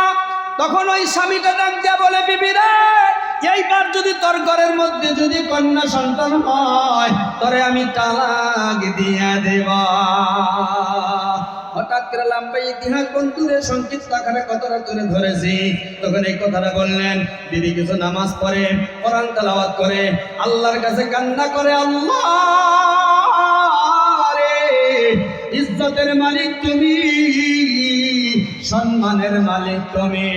তখন ওই স্বামীটা ডাক দিয়া বলে, বিবি রে, এইবার যদি তোর ঘরের মধ্যে যদি কন্যা সন্তান হয় তরে আমি তালাক দিয়া দেব। হঠাৎ করে লম্বা ইতিহাস বন্ধুরে সংক্ষিপ্ত আকারে কথাটা তুলে ধরেছি। তখন এই কথাটা বললেন, দিদি কিছু নামাজ পড়ে, কোরআন তেলাওয়াত করে, আল্লাহর কাছে কান্না করে, আল্লাহ রে, ইজ্জতের মালিক তুমি, সম্মানের মালিক তুমি,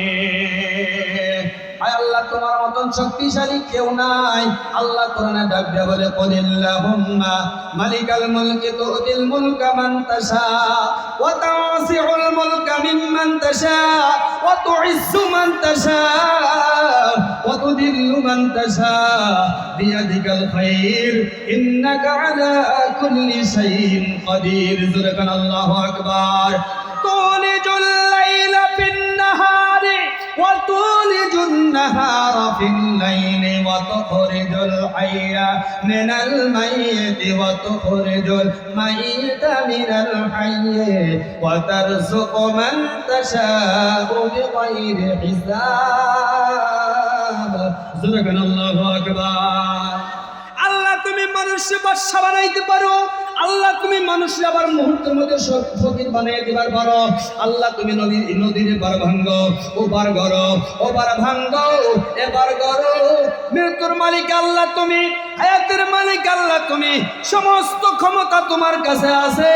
আয় আল্লাহ তোমার মতন শক্তিশালী কেউ নাই। আল্লাহ কোরআনে ডাক দিয়ে বলে, কুলিল্লাহুম্মা মালিকাল মুলকি তুতিল মুলকা মান তাশা ওয়া তাওসিউল মুলকা মিম্মান তাশা ওয়া তুইজ্জু মান তাশা ওয়া তুদিল্লু মান তাশা বিয়াদিকাল খায়র ইন্নাকা আলা কুল্লি শাইইন কাদির। আল্লাহু আকবার। তুলিজুল লাইলা ফিন নাহারি وتولج النهار في الليل وتخرج الحي من الميت وتخرج الميت من الحي وترزق من تشاء بغير حساب. سبحان الله أكبر. আল্লাহ তুমি মানুষকে বাদশা বানাইতে পারো, আল্লাহ তুমি মানুষকে আবার মুহূর্তের মধ্যে ফকির বানিয়ে দিবার পারো। আল্লাহ তুমি নদীর এবার ভাঙ্গো, ওবার গড়ো, ওবার ভাঙ্গো, এবার গড়ো। মৃত্যুর মালিক আল্লাহ তুমি, হায়াতের মালিক আল্লাহ তুমি, সমস্ত ক্ষমতা তোমার কাছে আছে।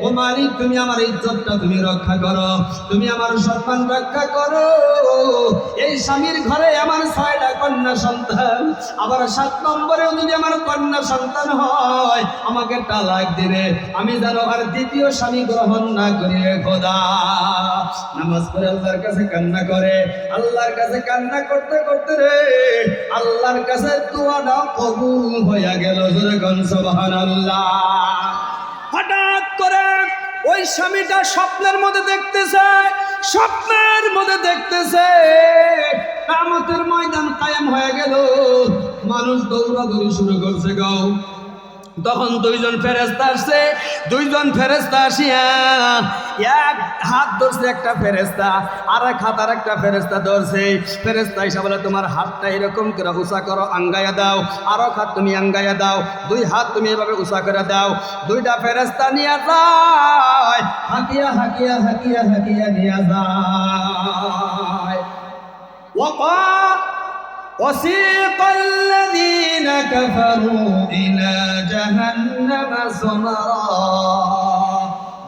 ও মালিক, তুমি আমার ইজ্জতটা তুমি রক্ষা করো, তুমি আমার সম্মান রক্ষা করো। এই স্বামীর ঘরে আমার 6টা কন্যা সন্তান, আবার 7 নম্বরেও যদি আমার কন্যা সন্তান হয় আমাকে তালাক দিবে, আমি যেন আর দ্বিতীয় স্বামী গ্রহণ না করি রে খোদা। নামাজ পড়ে আল্লাহর কাছে কান্না করে, আল্লাহর কাছে কান্না করতে করতে রে আল্লাহর কাছে দোয়াটা কবুল হয়ে গেল। যখন সুবহানাল্লাহ। হঠাৎ করে ওই স্বামীটা স্বপ্নের মধ্যে দেখতেছে, স্বপ্নের মধ্যে দেখতেছে কিয়ামতের ময়দান কায়েম হয়ে গেল, মানুষ দৌড়াদৌড়ি শুরু করছে গো। তখন 2জন ফেরেশতা আসছে, 2জন ফেরেশতা আসিয়া এক হাত ধরছে একটা ফেরেশতা, আর এক হাত আর একটা ফেরেশতা ধরছে। ফেরেশতা এসে বলে, তোমার হাতটা এরকম করে উঁচা করো, আঙ্গায়া দাও, আর এক হাত তুমি আঙ্গায়া দাও, 2 হাত তুমি এভাবে উঁচা করে দাও। 2টা ফেরেশতা নিয়ে যায়, হাকিয়া হাকিয়া হাকিয়া হাকিয়া নিয়ে যায়। وسيق الذين كفروا إلى جهنم زمرا.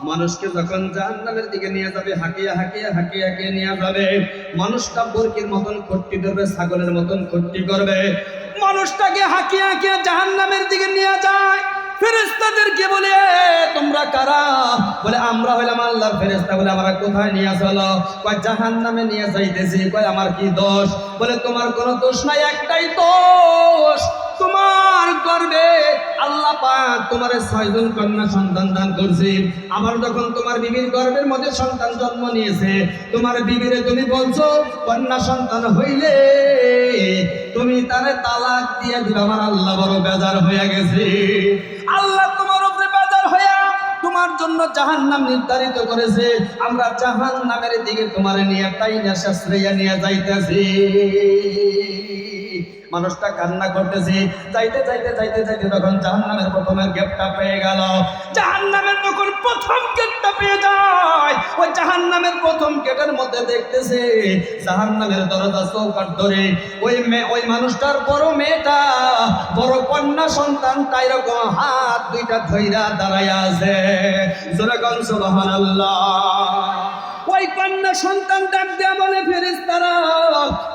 মানুষকে যখন জাহান্নামের দিকে নিয়ে যাবে, হাকিয়া হাকিয়া হাকিয়া হাকিয়া নিয়ে যাবে, মানুষটা বরকির মতন খট্টি ধরবে, ছাগলের মতন খট্টি করবে, মানুষটাকে হাকিয়া হাকিয়া জাহান্নামের দিকে নিয়ে যায়। ফেরেশতাদেরকে বলে, তোমরা কারা? বলে, আমরা হইলাম আল্লাহর ফেরেশতা। বলে, আমরা কোথায় নিয়ে চলো? কয়, জাহান্নামে নিয়ে যাইতেছি। কয়, আমার কি দোষ? বলে, তোমার কোনো দোষ নাই, একটাই দোষ, তোমার গর্ভে আল্লাহ পাক তোমারে 6জন কন্যা সন্তান দান করছে। আমার যখন তোমার বিবির গর্ভের মধ্যে সন্তান জন্ম নিয়েছে, তোমার বিবিরে তুমি বলছো কন্যা সন্তান হইলে তুমি তারে তালাক দিয়ে দিবে। আমার আল্লাহ বড় বেজার হয়ে গেছে। আল্লাহ তোমার উপরে বেজার হইয়া তোমার জন্য জাহান্নাম নির্ধারিত করেছে। আমরা জাহান্নামের দিকে তোমার নিয়ে টাইনা শাস্ত্রাইয়া নিয়ে যাইতেছি। মানুষটা কান্না করতেছে। যাইতে যাইতে যাইতে যাইতে তখন জাহান্নামের প্রথমের গেটটা পেয়ে গেল। জাহান্নামের তখন প্রথম গেটটা পেয়ে যায়। ওই জাহান্নামের প্রথম গেটের মধ্যে দেখতেছে জাহান্নামের দরজা চৌকাঠ ধরে ওই মানুষটার বড় মেয়েটা, বড় কন্যা সন্তানটা এরকম হাত দুইটা ধইরা দাঁড়াইয়া আছে। যেরকম সুবহানাল্লাহ। ওই কন্যা সন্তান ডাক দিয়া বলে, ফেরেশতারা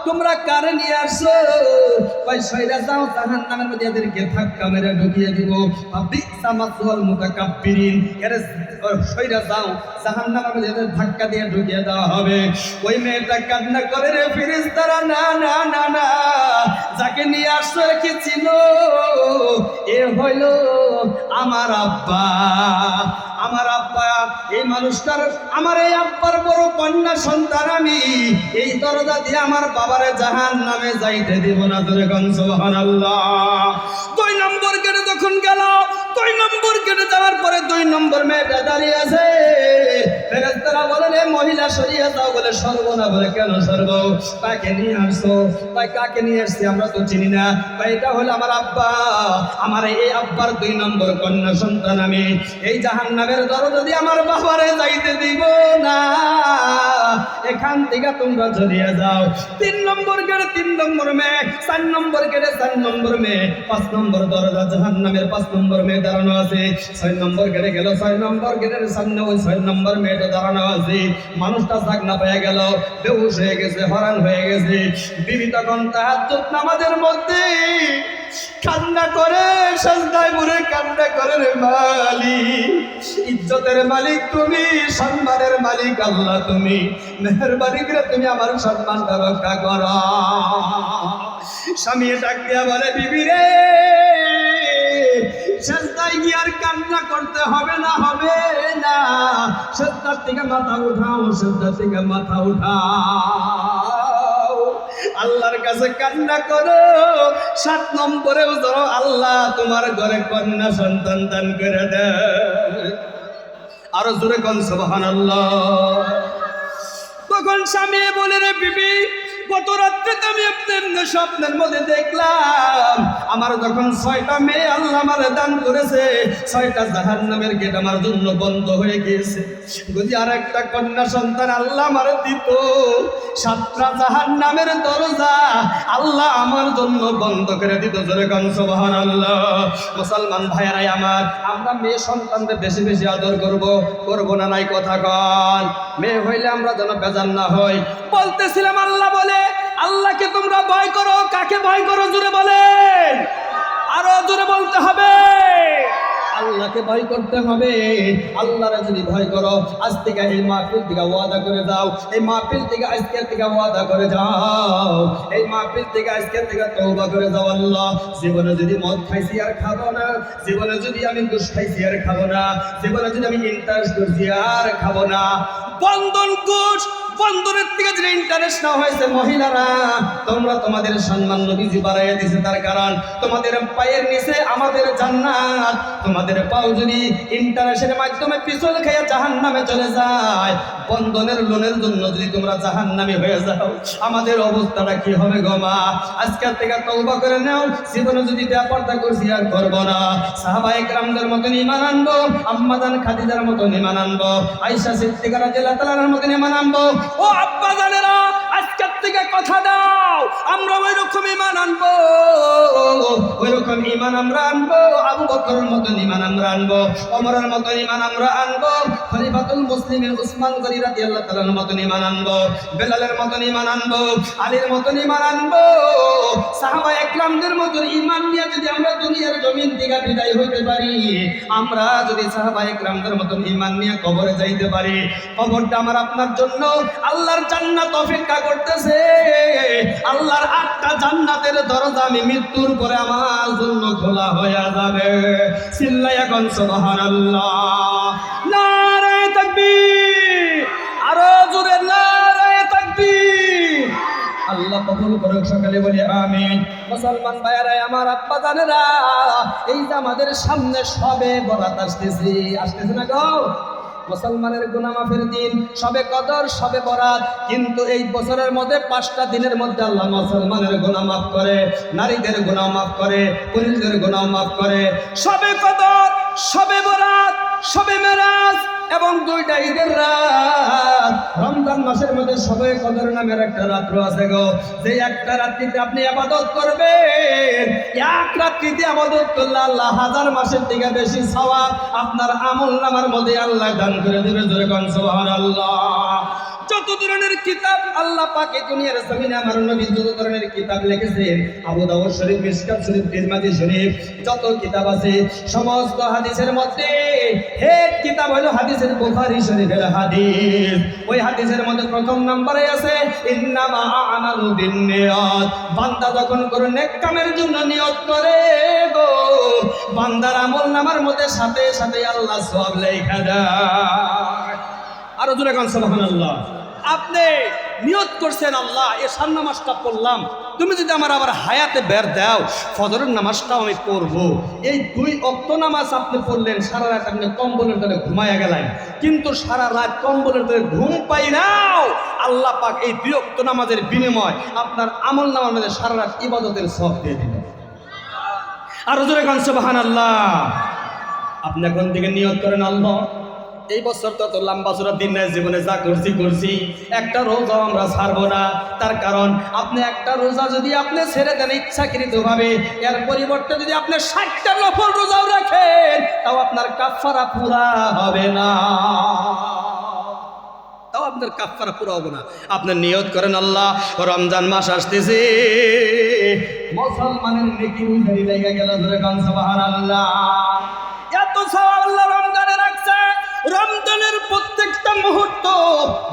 তোমরা কারে নিয়ে আসছো? ওই সইরা যাও, জাহান্নামের মধ্যে এদেরকে ধাক্কা মেরে ঢুকিয়ে দিব। বিসা মাসওয়াল মুতাকাব্বিরিন, এর সইরা যাও, জাহান্নামের মধ্যে এদের ধাক্কা দিয়ে ঢুকিয়ে দেওয়া হবে। ওই মেয়েটা কান্না করে, রে ফেরেশতারা না না না না, যাকে নিয়ে আসছো কি ছিল? এ হইল আমার আব্বা। আমার আব্বা, এই মানুষটার, আমার এই আব্বার বড় কন্যা সন্তান আমি। এই দরজা দিয়ে আমার বাবারে জাহান্নামে যাইতে দিব না। যেরকম সুবহানাল্লাহ। 2 নম্বর গেটে যখন গেল, 2 নম্বর গেটে যাওয়ার পরে 2 নম্বর মেয়েটা দাঁড়িয়ে আছে। ফেরেশতারা বলেন, এ মহিলা সরিয়ে যাও। বলে সরবো না। বলে কেন সরবো? কাকে নিয়ে আসছো? তাই কাকে নিয়ে আসছি আমরা তো চিনি না। তাই এটা হলো আমার আব্বা, আমার এই আব্বার 2 নম্বর কন্যা সন্তান আমি। এই জাহান্নামের দরজা দিয়ে আমার বাবারে যাইতে দিব না, এখান থেকে তোমরা সরিয়ে যাও। 3 নম্বর গেটে 3 নম্বর মেয়ে, 4 নম্বর গেটে 4 নম্বর মেয়ে, 5 নম্বর দরজা জাহান্নামের 5 নম্বর মেয়ে দাঁড়ানো আছে। 6 নম্বর গেটে গেল, 6 নম্বর গেটের সামনে ওই 6 নম্বর মেয়েটা দাঁড়ানো আছে। মানুষটা জাগনা পেয়ে গেল, বেহুশ হয়ে গেছে, হরান হয়ে গেছে। বিবি তখন তাহাজ্জুদ নামাজের মধ্যে কান্না করে, সাজদায় পড়ে কান্না করে, রে মালিক, ইজ্জতের মালিক তুমি, সম্মানের মালিক আল্লাহ তুমি, মেহেরবানি করে তুমি আমার সম্মানটা রক্ষা করো। স্বামী ডাক দিয়া বলে, বিবি রে, সাজদায় গিয়ে আর কান্না করতে হবে না, হবে না। সাজদার থেকে মাথা উঠাও, সাজদার থেকে মাথা উঠাও, আল্লাহর কাছে কান্না করো। 7 নম্বরেও ধরো, আল্লাহ তোমার ঘরে কন্যা সন্তান দান করে দেয়। আরো জোরে কোন সুবহানাল্লাহ। তখন স্বামী বলে, রে বিবি, গত রাত্রে আমি আপনার স্বপ্নের মধ্যে দেখলাম আমার যখন 6টা মেয়ে আল্লাহ আমার দান করেছে, 6টা জাহান্নামের গেট আমার জন্য বন্ধ হয়ে গিয়েছে। যদি আর একটা কন্যা সন্তান আল্লাহ আমার দিত, 7টা জাহান্নামের দরজা আল্লাহ আমার জন্য বন্ধ করে দিত। যেরকম সুবহানাল্লাহ। মুসলমান ভাইয়েরাই আমার, আমরা মেয়ে সন্তানদের বেশি বেশি আদর করবো না? নাই কথা কন। মেয়ে হইলে আমরা যেন বেজার না হই। বলতেছিলাম, আল্লাহ বলে, আল্লাহকে তোমরা ভয় করো। কাকে ভয় করো? জোরে বলেন, আরো জোরে বলতে হবে। আল্লাহকে ভয় করতে হবে। আল্লাহরে যদি ভয় করো, আজ থেকে এই মাহফিল থেকে ওয়াদা করে যাও, এই মাহফিল থেকে আজকের থেকে ওয়াদা করে যাও, এই মাহফিল থেকে আজকের থেকে তওবা করে যাও। আল্লাহ, জীবনে যদি মদ খাইছি আর খাবো না, জীবনে যদি আমি ঘুষ খাইছি আর খাবো না, জীবনে যদি আমি ইন্টারেস্ট করছি আর খাবো না। বন্ধন ঘুষ, বন্ধনের থেকে যে ইন্টারেস্ট না হয়েছে, মহিলারা তোমরা তোমাদের সম্মান নবীজি বাড়াইয়া দিয়েছে। তার কারণ তোমাদের পায়ের নিচে আমাদের জান্নাত। তোমাদের পাও যদি ইন্টারেস্টের মাধ্যমে পিছল খেয়ে জাহান্নামে চলে যায়, বন্ধনের লোনের জন্য যদি তোমরা জাহান্নামী হয়ে যাও, আমাদের অবস্থাটা কি হবে গো মা? আজকের থেকে তওবা করে নাও। জীবনে যদি বেপরদা করছি আর করবো না। সাহাবায়ে কেরামদের মতন ঈমান আনবো, আম্মা জান খাদিজার মতন ঈমান আনবো, আয়েশা সিদ্দিকা রাদিয়াল্লাহু তাআলার মতন ঈমান আনবো। ও আব্বা জানেরা, আজকের থেকে কথা দাও, আমরা ওই রকম ঈমান আনবো, ওই রকম ঈমান আমরা আনবো। আবু বকরের মতন ঈমান আমরা আনবো, ওমরের মতন ঈমান আমরা আনবো, খলিফাতুল মুসলিমিন উসমান গনি রাদিয়াল্লাহু তাআলার মতন ঈমান আনবো, বেলালের মতন ঈমান আনবো, আলীর মতন ঈমান আনবো। সাহাবায়ে কেরামদের মতন ঈমান নিয়ে যদি আমরা দুনিয়ার জমিন থেকে বিদায় হইতে পারি, আমরা যদি সাহাবায়ে কেরামদের মতন ঈমান নিয়ে কবরে যাইতে পারি, কবরটা আমার আপনার জন্য আল্লাহর জান্নাত অপেক্ষা করতেছে। আল্লাহর 8টা জান্নাতের দরজা আমি মৃত্যুর পরে আমার জন্য খোলা হয়ে যাবে। চিল্লায়া কোন সুবহানাল্লাহ। নারে তাকবীর, আরো জোরে নারে তাকবীর। আল্লাহ কবুল করুক, সকালে বলি আমিন। মুসলমান ভাইয়েরা আমার, আব্বা জানেরা, এই যে আমাদের সামনে সবে বরাত আসতেছে না গো? মুসলমানের গুনাহ মাফের দিন, সবে কদর, সবে বরাত। কিন্তু এই বছরের মধ্যে 5টা দিনের মধ্যে আল্লাহ মুসলমানের গুনাহ মাফ করে, নারীদের গুনাহ মাফ করে, পুরুষদের গুনাহ মাফ করে। সবে কদর, সবে বরাত, সবে মেরাজ এবং 2টা ঈদের রাত। রমজান মাসের মধ্যে সবে কদর নামের একটা রাত্র আছে গো, যে একটা রাত্রিতে আপনি ইবাদত করবেন, এক রাত্রিতে ইবাদত করলে আল্লাহ 1000 মাসের থেকে বেশি সওয়াব আপনার আমলনামার মধ্যে আল্লাহ দান করে দিবে। জোরে কোন সুবহানাল্লাহ। যত ধরনের কিতাব আল্লাহ পাক এই দুনিয়ার জমিনে আমার নবী যত ধরনের কিতাব লিখেছেন, আবু দাউদ শরীফ, মিশকাত শরীফ, তিরমিজি শরীফ, যত কিতাব আছে সমস্ত হাদিসের মধ্যে হেড কিতাব হলো হাদিসের বুখারী শরীফের হাদিস। ওই হাদিসের মধ্যে প্রথম নম্বরে আছে ইন্নামা আমালু বিন্নিয়াত। বান্দা যখন কোনো নেক কামের জন্য নিয়ত করে গো, বান্দার আমলনামার মধ্যে সাথে সাথে আল্লাহ সওয়াব লেখা দেয়। আরো জোরে গান সুবহানাল্লাহ। আপনি নিয়ত করছেন আল্লাহ এশার নামাজটা পড়লাম, তুমি যদি আমার আবার হায়াতে বের দাও ফজরের নামাজটাও আমি পড়ব। এই 2 ওয়াক্ত নামাজ আপনি পড়লেন, সারা রাত আপনি কম্বলের তলে ঘুমাইয়া গেলেন, কিন্তু সারা রাত কম্বলের তলে ঘুম পাই নাও, আল্লাহ পাক এই 2 ওয়াক্ত নামাজের বিনিময় আপনার আমল নামার মধ্যে সারা রাত ইবাদতের সওয়াব দিয়ে দিবেন। আরো জোরে গান সুবহানাল্লাহ। আপনি এখন থেকে নিয়ত করেন আল্লাহ এই বছর তত লম্বা চূড়া দিন নাই, জীবনে যা করছি একটা রোজাও আমরা ছাড়বো না। তার কারণ আপনি একটা রোজা যদি আপনি ছেড়ে দেন ইচ্ছাকৃতভাবে, এর পরিবর্তে যদি আপনি 60টা নফল রোজাও রাখেন তাও আপনার কাফারা পুরা হবে না, তাও আপনার কাফারা পুরা হবে না। আপনি নিয়ত করেন আল্লাহ রমজান মাস আসতেছে, মুসলমানের নেকি উজারি লেগে গেল। ধরে গান সুবহানাল্লাহ। এত সওয়াব আল্লাহ রমজানে রাখছে। রমজানের প্রত্যেকটা মুহূর্ত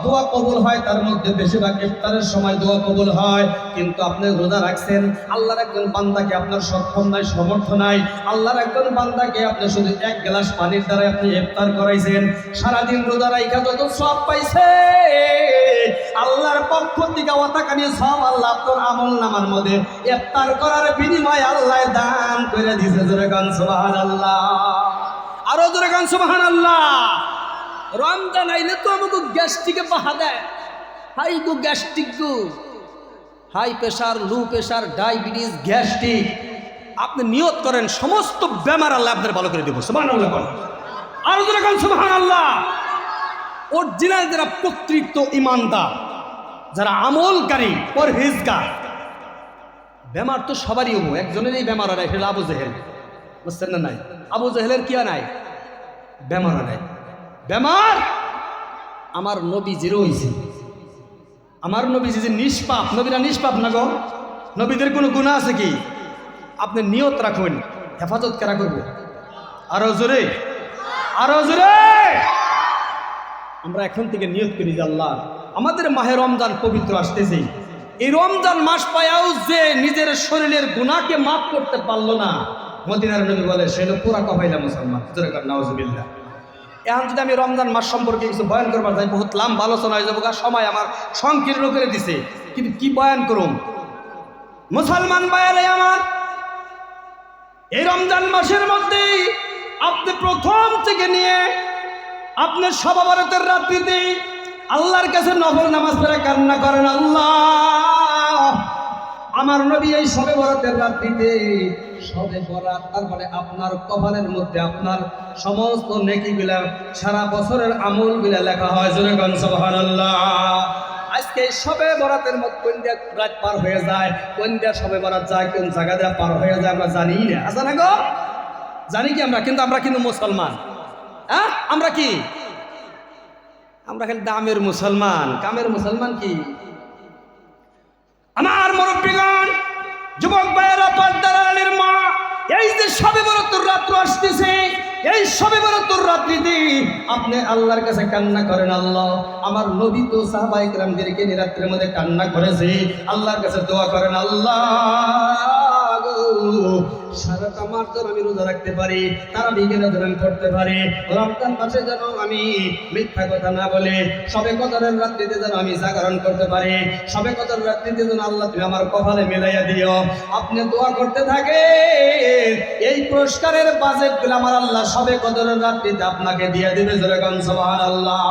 দোয়া কবুল হয়, তার মধ্যে বেশিরভাগ ইফতারের সময় দোয়া কবুল হয়। কিন্তু আপনি রোজা রাখছেন, আল্লাহর একজন বান্দাকে আপনার সক্ষম নাই, সমর্থ নাই, আল্লাহর একজন বান্দাকে আপনি শুধু 1 গ্লাস পানির দ্বারা আপনি ইফতার করাইছেন, সারাদিন রোজা রাখা যত সওয়াব পাইছে আল্লাহর পক্ষ থেকে ওয়াতাকানি সওয়াব আল্লাহ আপনার আমলনামার মধ্যে ইফতার করার বিনিময়ে আল্লাহ দান করে দিয়েছে। জোরে গান সুবহানাল্লাহ। আরো জোরে গান সুবহানাল্লাহ। রমজান আইলে তো আমাকে গ্যাস্ট্রিকে বাহা দেয়, হাই গো গ্যাস্ট্রিক গো, high pressure, low pressure, diabetes, gastric. আপনি নিয়ত করেন সমস্ত বেমার আল্লাহ আপনার ভালো করে দেব। সুবহানাল্লাহ। আরো জোরে গান সুবহানাল্লাহ। অরিজিনাল যারা প্রকৃত ইমানদার, যারা আমলকারী, পরহেজগার, বেমার তো সবারই হবো, একজনেরই বেমার নাই, সেটা আবু জেহেল, বুঝছেন না? নাই আবু জেহেলের কি নাই? বেমার নাই। বেমার আমার নবীজিরও হইছে। আমার নবীজি যে নিষ্পাপ, নবীরা নিষ্পাপ না গো? নবীদের কোনো গুনাহ আছে কি? আপনি নিয়ত রাখুন হেফাজত কারা করবো। আরো জোরে, আরো জোরে। আমরা এখন থেকে নিয়ত করি যে আল্লাহ আমাদের মাহে রমজান পবিত্র আসতেছে, এই রমজান মাস পায়াও যে নিজের শরীরের গুনাহকে মাফ করতে পারলো না, মদিনার নবী বলে সে হলো পুরা কফাইলা মুসলমান। জোরে কর নাউজুবিল্লাহ। এখন যদি আমি রমজান মাস সম্পর্কে কিছু বয়ান করবার যাই, বহুত লম্বা আলোচনা হয়ে যাবো, সময় আমার সংকীর্ণ করে দিছে, কিন্তু কি বয়ান করুম? মুসলমান ভাইয়েরা আমার, এই রমজান মাসের মধ্যেই আপনি প্রথম থেকে নিয়ে আপনার সবে বরাতের রাত্রিতে আল্লাহর কাছে নফল নামাজ পড়ে কান্না করেন, আল্লাহ আমার নবী এই সবে বরাতের রাত্রিতে, সবে বরাত তার মানে আপনার কপালের মধ্যে আপনার সমস্ত নেকিগুলা, সারা বছরের আমলগুলা লেখা হয়। জোরে গান সুবহানাল্লাহ। আজকে সবে বরাতের মধ্যে কোন দিয়া রাত পার হয়ে যায়, কোন দিয়া সবে বরাত যায়, কোন জায়গা দিয়ে পার হয়ে যায় আমরা জানি না। আছে না গো? জানি কি আমরা? কিন্তু আমরা কিন্তু মুসলমান। হ্যাঁ, আমরা কি? আমরা খালি দামের মুসলমান, কামের মুসলমান কি? আমার মুরব্বিগণ, যুবক ভাইয়েরা, পর্দার আড়ালের মা, এই যে সবে বরাতের রাত্র আসতেছে, এই সবে বরাতের রাত্রিতে আপনি আল্লাহর কাছে কান্না করেন, আল্লাহ আমার নবী তো সাহাবায়ে কেরামদেরকে রাত্রের মধ্যে কান্না করেছে, আল্লাহর কাছে দোয়া করেন, আল্লাহ গো সারাটা মাস যেন আমি রোজা রাখতে পারি, তারা বিকেলে যেন করতে পারি, রমজান মাসে যেন আমি মিথ্যা কথা না বলে সবে কদরের রাত্রিতে যেন আমি জাগরণ করতে পারি, সবে কদর রাত্রিতে যেন আল্লাহ তুমি আমার কপালে মিলাইয়া দিও। আপনি দোয়া করতে থাকেন, এই পুরস্কারের বাজেটগুলো আমার আল্লাহ সবে কদরের রাত্রিতে আপনাকে দিয়ে দিবে। যেরকম সুবহানাল্লাহ।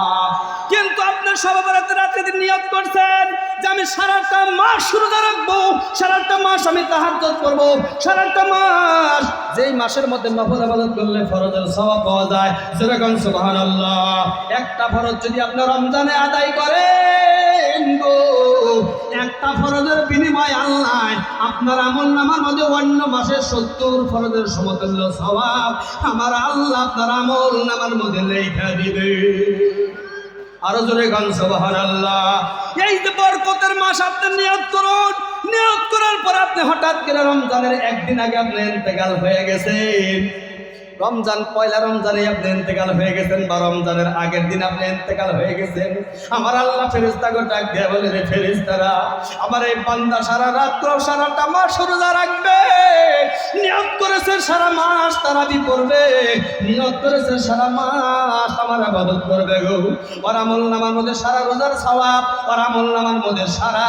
কিন্তু আপনি সবে বরাতের রাত্রিতে নিয়ত করছেন যে আমি সারাটা মাস রোজা রাখবো, সারাটা মাস আমি তাহাজ্জুদ করব, সারাটা মাস, যেই মাসের মধ্যে নফল ইবাদত করলে ফরজের সওয়াব পাওয়া যায়। যেরকম সুবহানাল্লাহ। একটা ফরজ যদি আপনি রমজানে আদায় করেন গো, একটা ফরজের বিনিময়ে আল্লাহ আপনার আমলনামার মধ্যে অন্য মাসের 70 ফরজের সমতুল্য সওয়াব আমার আল্লাহ আপনার আমলনামার মধ্যে লেখা দিবে। আরো জোরে গান সুবহানাল্লাহ। এই যে বরকতের মাস আপনি নিয়ত করুন, নিয়ত করার পর আপনি হঠাৎ করে রমজানের একদিন আগে আপনি ইন্তেকাল হয়ে গেছেন, রমজান পয়লা রমজানে আপনি ইন্তেকাল হয়ে গেছেন বা রমজানের আগের দিন আপনি ইন্তেকাল হয়ে গেছেন, আমার আল্লাহ ফেরেশতাকে ডাক দিয়ে বলে, রে ফেরেশতারা, আমার এই বান্দা সারা রাত্র সারাটা মাস রোজা রাখবে, নিয়ত করেছে সারা মাস তারাবি পড়বে, নিয়ত করেছে সারা মাস আমার ইবাদত করবে গো, ওর আমলনামার মধ্যে সারা রোজার সওয়াব, ওর আমলনামার মধ্যে সারা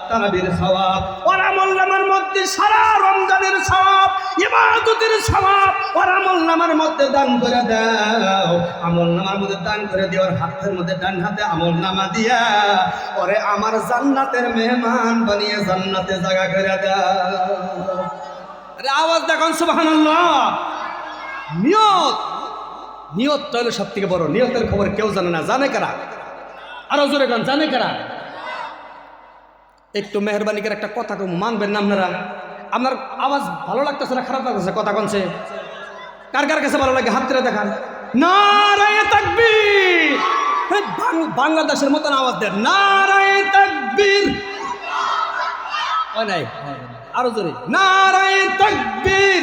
তারাবির সওয়াব, ওর আমলনামার মধ্যে সারা রমজানের সওয়াব, ইবাদতের সওয়াব ওর আমলনামার মধ্যে দান করে দাও, আমলনামার মধ্যে দান করে দিও, ওর হাতের মধ্যে ডান হাতে আমলনামা দিয়া ওরে আমার জান্নাতের মেহমান বানিয়ে জান্নাতে জায়গা করে দাও। আরে আওয়াজ দেখুন সুবহানাল্লাহ। নিয়ত, নিয়তটা হলো সব থেকে বড়। নিয়তের খবর কেউ জানে না, জানে কারা? আরো জোরে গান, জানে কারা? একটু মেহরবানি করে একটা কথা কম, মানবেন না আপনারা? আপনার আওয়াজ ভালো লাগতেছে না খারাপ লাগতেছে? কথা কনছে কার কার কাছে ভালো লাগে? হাত তুলে দেখান। নারায়ে তাকবীর। বাংলাদেশের মতন আওয়াজ দেন, নারায়ে তাকবীর। নাই আরো জোরে, নারায়ে তাকবীর।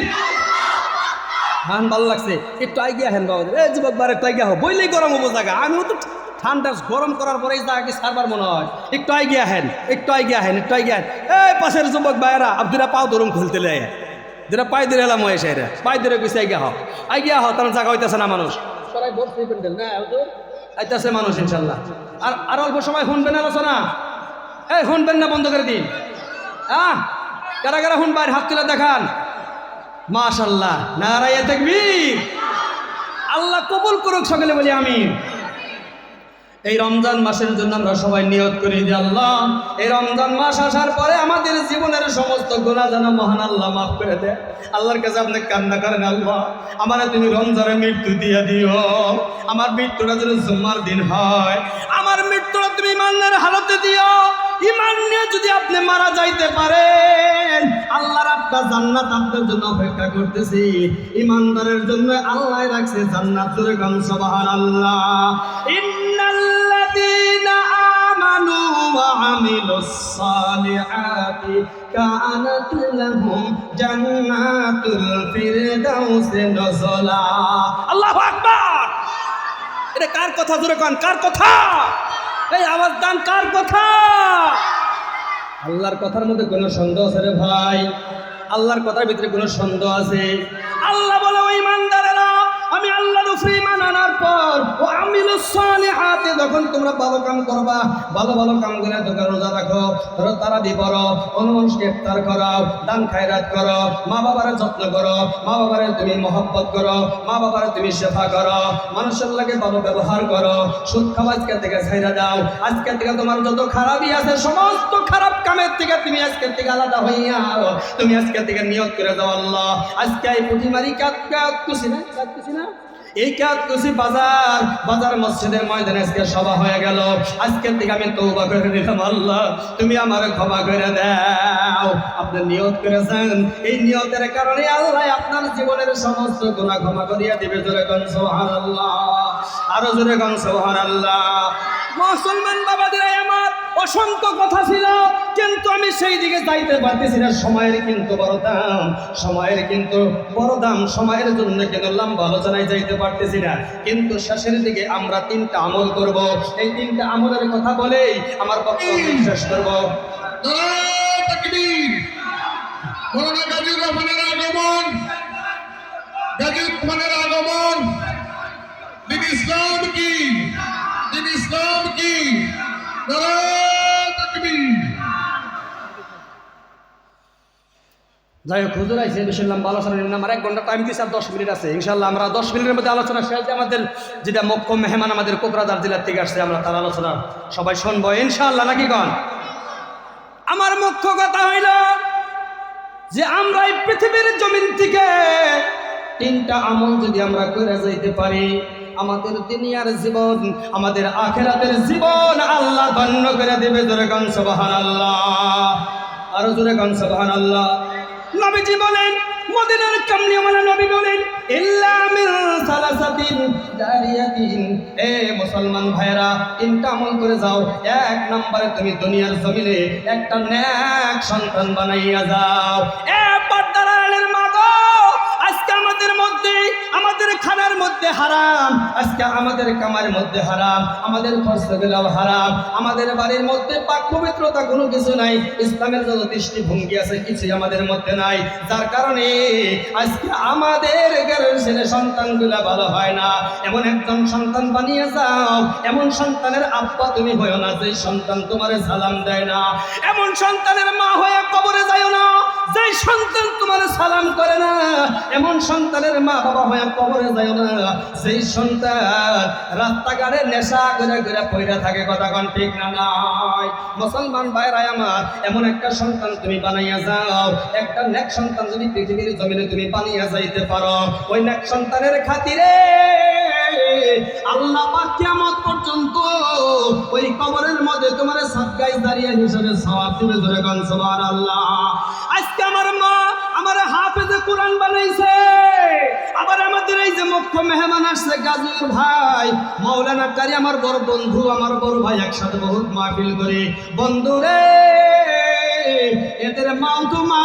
হান ভালো লাগছে, একটু আগে হেন বাবা, এই যুবক বারে একটু আগে হো, বইলেই গরম হবো জায়গা। আমিও তো ঠান্ডা গরম করার পরে এই জায়গাকে সারবার মনে হয়। একটু আগে আহেন, একটু আগে আহেন, একটু আগে আহেন। এই পাশের যুবক ভাইয়েরা আপনারা পাও ধরুন খুলতে লে, যেটা পাই দিয়ে এলাম হয়েছে, এরা পাই দিয়ে গেছে আগে হও, আগে হও, তার জায়গা হইতেছে না মানুষ, আইতেছে মানুষ ইনশাল্লাহ। আর অল্প সময় শুনবেন আলোচনা, এই শুনবেন না, বন্ধ করে দিন। কারা কারা শুনবেন হাত তুলে দেখান। মাশাআল্লাহ, নারায়ে তাকবীর। আল্লাহ কবুল করুক, সকলে বলি আমিন। এই রমজান মাসের জন্য আমরা সবাই নিয়ত করি যে আল্লাহ এই রমজান মাস আসার পরে আমাদের জীবনের সমস্ত গুনাহ যেন মহান আল্লাহ মাফ করে দেয়। আল্লাহর কাছে আপনি কান্না করেন, আল্লাহ আমারে তুমি রমজানের মৃত্যু দিয়ে দিও, আমার মৃত্যুটা যেন জুম্মার দিন হয়, আমার মৃত্যুটা তুমি ইমানের হালতে দিও। ইমান নিয়ে যদি আপনি মারা যাইতে পারেন, আল্লাহর আপনার জান্নাত আপনার জন্য অপেক্ষা করতেছি। ইমানদারের জন্য আল্লাহ রাখছে জান্নাত। জোরে গান সুবহানাল্লাহ। ইন্নাল্লাযীনা আমানু ওয়া আমিলুস সালিহাতি কানাত লাহুম জান্নাতুল ফিরদাউসি নুজুলা। আল্লাহু আকবার। এটা কার কথা? জোরে গান, কার কথা? এই আওয়াজ দান, কার কথা? আল্লাহর কথার মধ্যে কোনো সন্দেহ আছে রে ভাই? আল্লাহর কথার ভিতরে কোনো সন্দেহ আছে? আল্লাহ বলে, ওই ইমানদারেরা আমি আল্লাহর উপরে ঈমান আনার পর ও আমিলুস সালিহাতে, যখন তোমরা ভালো কাম করবা, ভালো ভালো কাম করে তোমরা রোজা রাখো, ধরো তারাবি পড়ো, অনুমানকে ইফতার করো, দান খায়রাত করো, মা বাবার যত্ন করো, মা বাবারে তুমি মহব্বত করো, মা বাবারে তুমি সেবা করো, মানুষের লাগে ভালো ব্যবহার করো, সুদ খাওয়া আজকে থেকে ছাইড়া দাও। আজকে থেকে তোমার যত খারাপই আছে সমস্ত খারাপ কামের থেকে তুমি আজকে থেকে আলাদা হইয়া তুমি আজকে থেকে নিয়ত করে দাও, আল্লাহ আজকে এই পুঁটিমারি কাত খুশি না, এই কাজ খুশি বাজার মসজিদের ময়দানে আজকে সভা হয়ে গেল। আজকে থেকে আমি তওবা করে নিলাম, আল্লাহ তুমি আমার ক্ষমা করে দাও। আপনি নিয়ত করেছেন, এই নিয়তের কারণে আল্লাহ আপনার জীবনের সমস্ত গুনাহ ক্ষমা করিয়া দিবে। জোরে গান সুবহানাল্লাহ, আরো জোরে গান সুবহানাল্লাহ। মুসলমান বাবাদের আমার অসংখ্য কথা ছিল, কিন্তু আমি সেই দিকে যাইতে পারতেছি না। সময়ের কিন্তু বড় দাম, সময়ের কিন্তু বড় দাম, সময়ের জন্য কিন্তু লম্বা আলোচনায় যাইতে পারতেছি না। কিন্তু শেষের দিকে আমরা 3টা আমল করব। এই 3টা আমলের কথা বলেই আমার বক্তব্য শেষ করব। মৌলানা গাজীর রহমানের আগমন, গাজী খানের আগমন। দিন ইসলাম কি, দিন ইসলাম কি, নারায়ে তাকবীর। যাই হোক, হুজুর আইসে বেশি লম্বা আলোচনা নিন না, আমার 1 ঘন্টা টাইম দিয়েছে, আর 10 মিনিট আছে। ইনশাল্লাহ আমরা 10 মিনিটের মধ্যে আলোচনা শেষ। আমাদের যেটা মুখ্য মেহমান আমাদের কোকরাঝাড় জেলার থেকে আসছে, আমরা তার আলোচনা সবাই শুনবো ইনশাল্লাহ, নাকি কন? আমার মুখ্য কথা হইল যে আমরা এই পৃথিবীর জমিন থেকে 3টা আমল যদি আমরা করে যাইতে পারি, আমাদের দুনিয়ার জীবন, আমাদের আখিরাতের জীবন আল্লাহ ধন্য করে দেবে। জোরে গান সুবহানাল্লাহ, আরো জোরে গান সুবহানাল্লাহ। নবীজি বলেন, মদিনার কামলিওয়ালা নবী বলেন, ইল্লা মিন সালাসাতিন জারিয়াতিন। এ মুসলমান ভাইরা, 3টা আমল করে যাও। 1 নম্বরে তুমি দুনিয়ার জমিনে একটা নেক সন্তান বানাইয়া যাও। এ পর্দার আড়ালের মা গো, আজকে আমাদের মধ্যে, আমাদের খানার মধ্যে হারাম, আজকে আমাদের কামার মধ্যে হারাম, আমাদের খরচগুলো হারাম, আমাদের বাড়ির মধ্যে পাক পবিত্রতা কোনো কিছু নাই, ইসলামের যত দৃষ্টিভঙ্গি আছে কিছুই আমাদের মধ্যে নাই। যার কারণে আজকে আমাদের ঘরের ছেলে সন্তানগুলা ভালো হয় না। এমন একজন সন্তান বানিয়ে যাও, এমন সন্তানের আব্বা তুমি হয়েও না যে সন্তান তোমারে সালাম দেয় না। এমন সন্তানের মা হয়ে কবরে যাইও না যে সন্তান তোমার সালাম করে না। এমন সন্তানের মা বাবা হয়ে কবরে যাইও না সেই সন্তান রাস্তাঘাটে নেশা করে করে পয়রা থাকে। কথা কোন ঠিক না নাই? মুসলমান ভাইরা আমার, এমন একটা সন্তান তুমি বানাইয়া যাও। একটা নেক সন্তান যদি পৃথিবীর জমিনে তুমি বানিয়ে যাইতে পারো, ওই নেক সন্তানের খাতিরে আল্লাহ পাক কিয়ামত পর্যন্ত ওই কবরের মধ্যে তোমার সাদগায়ে দাঁড়িয়ে হিসাবে সওয়াব দিবে। জোরে গান সুবহানাল্লাহ। আজকে আমার মা আমার হাফেজে কোরআন বানাইছে, আবার আমাদের এই যে মুখ্য মেহমান আসছে গাজীর ভাই মাওলানা কারি, আমার বড় বন্ধু, আমার বড় ভাই, একসাথে বহুত মাহফিল করি। বন্ধুরে, এদের মাও তো মা,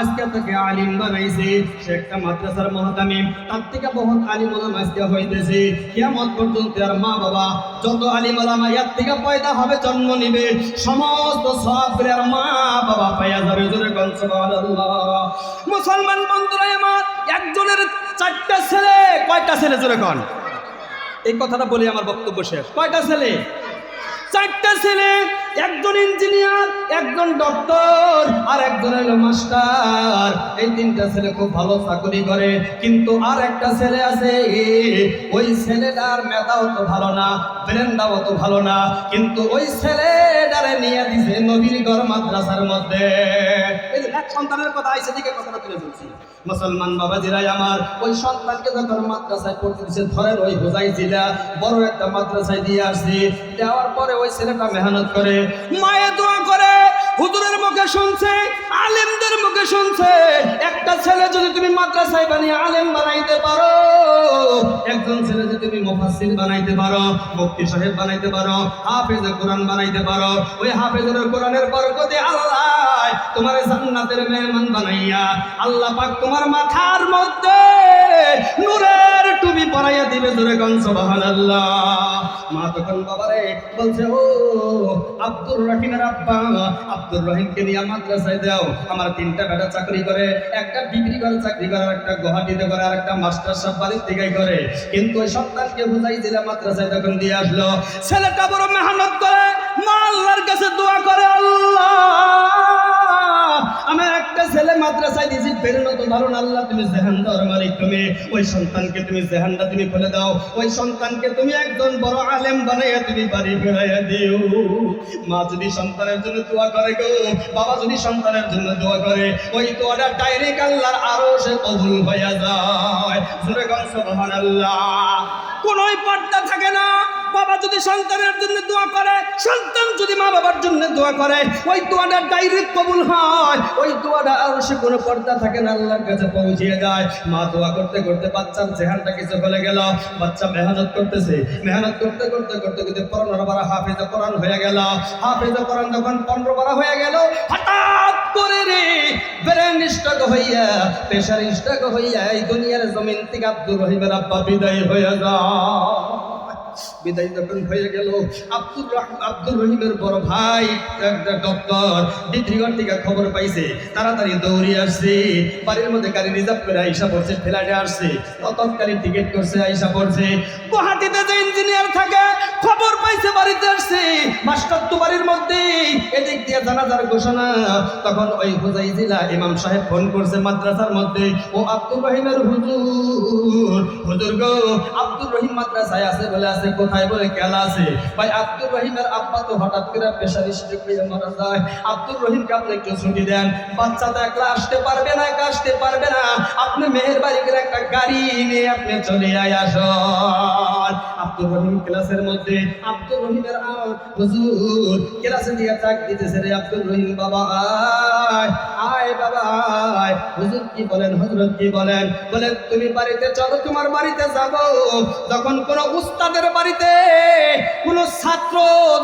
আজকে তাকে আলিম বানাইছে, সে একটা মাদ্রাসার মুহতামিম, তার থেকে বহুত আলিম ওলামা আজকে হইতেছে। কিয়ামত পর্যন্ত আর মা বাবা যত আলিম ওলামা এর থেকে পয়দা হবে, জন্ম নিবে, সমস্ত সওয়াব আর মা বাবা পাইয়া যাবে। জোরে কোন সুবহানাল্লাহ। মুসলমান বন্ধুরা আমার, একজনের 4টা ছেলে। কয়টা ছেলে? জোরে কোন। এই কথাটা বলি আমার বক্তব্য শেষ। কয়টা ছেলে? 4টা ছেলে। একজন ইঞ্জিনিয়ার, একজন ডক্টর, আর একজন হলো মাস্টার। এই 3টা ছেলে খুব ভালো চাকরি করে, কিন্তু আর একটা ছেলে আছে, ওই ছেলেটার মেধাও তো ভালো না, ব্রেনটাও তো ভালো না, কিন্তু ওই ছেলেটারে নিয়ে দিছে নবীর ঘর মাদ্রাসার মধ্যে। এই যে এক সন্তানের কথা আইসে দিকে কথাটা তুলে ধরছি। মুসলমান বাবাজিরাই আমার, ওই সন্তানকে যখন মাদ্রাসায় পড়তে দিচ্ছে, ধরেন ওই হোজাই জেলা বড় একটা মাদ্রাসায় দিয়ে আসছি, দেওয়ার পরে ওই ছেলেটা মেহনত করে, মায়ে দোয়া করে, হুজুরের মুখে শুনছে, আলেমদের মুখে শুনছে। একটা ছেলে যদি তুমি মাদ্রাসায় বানিয়ে আলেম বানাইতে পারো, একজন ছেলে যদি তুমি মুফাসসির বানাইতে পারো, মুফতি সাহেব বানাইতে পারো, হাফেজে কোরআন বানাইতে পারো, ওই হাফেজের কোরআনের বরকতে আল্লাহ তোমার জান্নাতের মেহমান বানাইয়া আল্লাহ পাক তোমার মাথার মধ্যে নূরের টুপি পরাইয়া দিবে। জোরে গান সুবহানাল্লাহ। মা তখন বাবারে বলছে, ও আব্দুর রহিমের আব্বা, আব্দুর রহিমকে নিয়ে মাদ্রাসায় দাও। আমার 3টা বেটা চাকরি করে, একটা ডিগ্রি করে চাকরি করে, একটা গুয়াহাটিতে করে, আর একটা মাস্টার সাহেব বাড়ির থেকেই করে। কিন্তু ওই সন্তানকে বুঝাই দিলে মাদ্রাসায় তখন দিয়ে আসলো। ছেলেটা বড় মেহনত করে, মা আল্লাহর কাছে দোয়া করে, আল্লাহ আমার একটা ছেলে মাদ্রাসায় দিয়েছি, বেরোনো তো ভালো না, আল্লাহ তুমি জেহান দেওয়ার মালিক, তুমি ওই সন্তানকে তুমি জেহানটা তুমি খুলে দাও, ওই সন্তানকে তুমি একজন বড় আলেম বানাইয়া তুমি বাড়ি ফেরাইয়া দিও। মা যদি সন্তানের জন্য দোয়া করে গো, বাবা যদি সন্তানের জন্য দোয়া করে, ওই দোয়াটা ডাইরেক্ট আল্লাহর আরশে কবুল হইয়া যায়। জোরে গান সুবহানাল্লাহ। কোনোই পর্দা থাকে না। বাবা যদি সন্তানের জন্য দোয়া করে, সন্তান যদি মা বাবার জন্য দোয়া করে, ওই দোয়াটা ডাইরেক্ট কবুল হয়। ওই দোয়াটা আর সে কোনো পর্দা থাকে না, আল্লাহর কাছে পৌঁছিয়ে যায়। মা দোয়া করতে করতে বাচ্চার চেহারাটা কিছু বলে গেল, বাচ্চা মেহনত করতেছে, মেহনত করতে করতে করতে করতে 15 বার হাফেজে কোরআন হয়ে গেল। হাফেজে কোরআন যখন 15 বার হয়ে গেল, হঠাৎ করে রে ব্রেন স্ট্রোক হইয়া, প্রেশার স্ট্রোক হইয়া এই দুনিয়ার জমিন থেকে আব্দুর রহিমের আব্বা বিদায় হয়ে যায়। বিদায় যখন হয়ে গেল, আব্দুর রহিমের বড় ভাই একটা ডক্টর ডিগ্রিগড় থেকে খবর পাইছে, তাড়াতাড়ি দৌড়ে আসছে, বাড়ির মধ্যে গাড়ি রিজার্ভ করে আইসা পড়ছে, ফ্লাইটে আসছে, তৎকালীন টিকিট করছে, আইসা পড়ছে। গুয়াহাটিতে যে ইঞ্জিনিয়ার থাকে খবর পাইছে, বাড়িতে আসছে, মাস্টার তো বাড়ির মধ্যে, এদিক দিয়ে জানাজার ঘোষণা। তখন ওই হুজাই জেলা ইমাম সাহেব ফোন করছে মাদ্রাসার মধ্যে, ও আব্দুর রহিমের হুজুর গো, আব্দুর রহিম মাদ্রাসায় আছে বলে, আছে কোথায় বলে, কেলা আছে। ভাই আব্দুর রহিমের আব্বা তো হঠাৎ করে প্রেশার স্ট্রোক হয়ে মারা যায়, আব্দুর রহিমকে আপনি একটু ছুটি দেন, বাচ্চা তো একলা আসতে পারবে না, একা আসতে পারবে না, আপনি মেহেরবাড়ি করে একটা গাড়ি নিয়ে আপনি চলে আসুন। আব্দুর রহিম ক্লাসের মধ্যে, আব্দুর রহিমের হুজুর ক্লাসে দিয়ে চাক দিতেছে, রে আব্দুর রহিম বাবা আয় আয় বাবা আয়। হুজুর কি বলেন, হযরত কি বলেন? বলে তুমি বাড়িতে চলো, তোমার বাড়িতে যাব। যখন কোন উস্তাদের বাড়িতে কোন ছাত্র,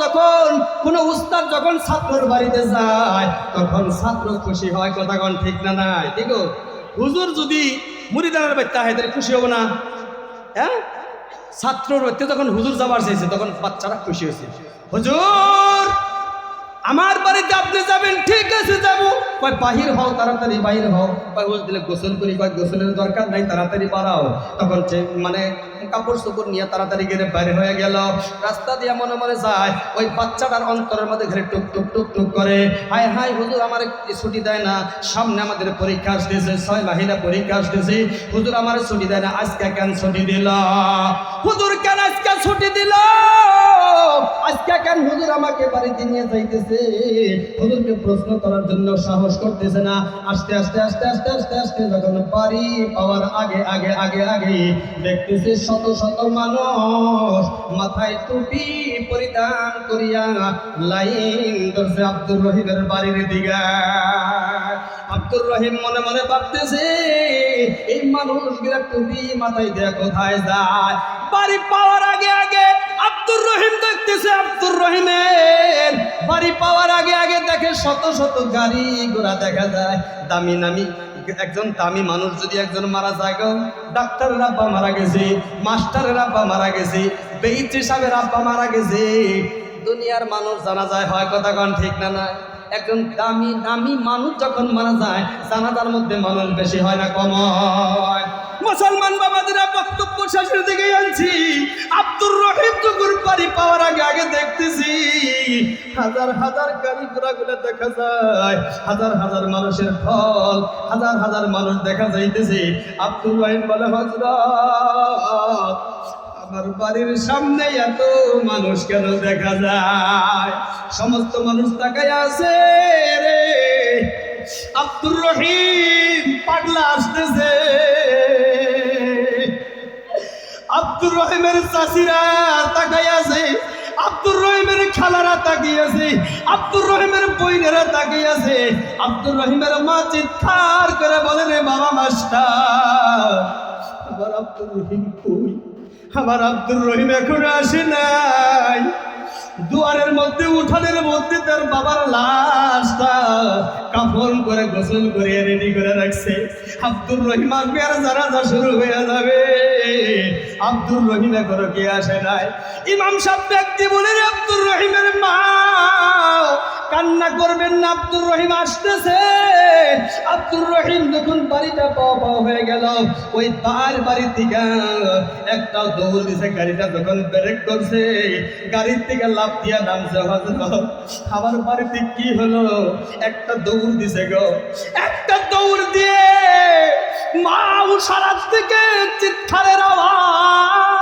যখন কোন উস্তাদ যখন ছাত্রর বাড়িতে যায়, তখন ছাত্র খুশি হয়, কথা কোন ঠিক না? নাই ঠিক? হুজুর যদি মুরিদানের বাচ্চা হয় তাহলে খুশি হবো না? হ্যাঁ, ছাত্রর বাড়িতে যখন হুজুর যাবার চাইছে তখন বাচ্চারা খুশি হয়েছে, হুজুর আমার বাড়িতে আপনি যাবেন, ঠিক আছে যাবো। কয় বাহির হও, তাড়াতাড়ি বাহির হও। কয় হুজুর দিলে গোসল করি, কয় গোসলের দরকার নাই, তাড়াতাড়ি বাড়াও। তখন মানে কাপড় চোপড় নিয়ে তাড়াতাড়ি গেলে বাইরে হয়ে গেল। রাস্তা দিয়ে মনে মনে যায়, ওই বাচ্চাটার অন্তরের মধ্যে ঘরে টুক টুক টুক টুক করে, হায় হায় হুজুর আমার ছুটি দেয় না, সামনে আমাদের পরীক্ষা আসতেছে, 6 মাহিলা পরীক্ষা আসতেছে, হুজুর আমার ছুটি দেয় না, আজকে কেন ছুটি দিল? হুজুর কেন আজকে ছুটি দিল? আজকে কেন হুজুর আমাকে বাড়িতে নিয়ে যাইতেছে? হুজুরকে প্রশ্ন করার জন্য সাহস করতেছে না। আস্তে আস্তে আস্তে আস্তে আস্তে আস্তে যখন বাড়ি পাওয়ার আগে আগে আগে আগে দেখতেছে শত শত মানুষ মাথায় টুপি পরিধান করিয়া লাইন ধরছে আব্দুর রহিমের বাড়ির দিকে। আব্দুর রহিম মনে মনে ভাবতেছে, এই মানুষগুলা টুপি মাথায় দিয়ে কোথায় যায়? বাড়ি পাওয়ার আগে আগে আব্দুর রহিম দেখতেছে, আব্দুর রহিমের বাড়ি পাওয়ার আগে আগে দেখে শত শত গাড়ি ঘোড়া দেখা যায়, দামি নামি। একজন দামি মানুষ যদি একজন মারা যায়, ডাক্তারের আব্বা মারা গেছে, মাস্টারের আব্বা মারা গেছে, বেইচি সাহেবের আব্বা মারা গেছে, দুনিয়ার মানুষ জানা যায় হয়, কথা কোন ঠিক না? না, একজন দামি দামি মানুষ যখন মারা যায়, জানাজার মধ্যে মানুষ বেশি হয় না কম হয়? মুসলমান বাবাদের বক্তব্য শেষের দিকে আনছি। আব্দুর রহিম যখন বাড়ি পাওয়ার আগে আগে দেখতেছি হাজার হাজার গাড়ি ঘোড়াগুলো দেখা যায়, হাজার হাজার মানুষের ঢল, হাজার হাজার মানুষ দেখা যাইতেছে। আব্দুর রহিম বলে, হযরত আমার বাড়ির সামনে এত মানুষ কেন দেখা যায়? সমস্ত মানুষ তাকায় আছে রে। আব্দুর রহিম পাগলা আসতেছে। আব্দুর রহিমের চাষিরা তাকাই আছে, আব্দুর রহিমের খালারা তাকিয়ে আছে, আব্দুর রহিমের বইনেরা তাকিয়ে আছে। আব্দুর রহিমের মা চিৎকার করে বলে, রে বাবা মাস্টার, আমার আব্দুর রহিম কই? আমার আব্দুর রহিম এখনো আসে নাই। দুয়ারের মধ্যে, উঠানের মধ্যে তার বাবার লাশটা কাফন করে গোসল করে রেডি করে রাখছে। আব্দুর রহিম আসবে আর জানাজা শুরু হয়ে যাবে। আব্দুর রহিম এখনো কি আসে নাই? ইমাম সাহেব ব্যক্তি বলে, আব্দুর রহিমের মা কান্না করবেন না, আব্দুর রহিম আসতেছে। আব্দুর রহিম যখন বাড়িটা পাওয়া হয়ে গেল, ওই তার বাড়ির থেকে একটা দৌড় দিছে, গাড়িটা যখন ব্রেক করছে, গাড়ির থেকে লাফ দিয়া নামছে। হযরত আমার বাড়িতে কি হলো? একটা দৌড় দিছে গো, একটা দৌড় দিয়ে মা উসারাত থেকে চিৎকারের আওয়াজ,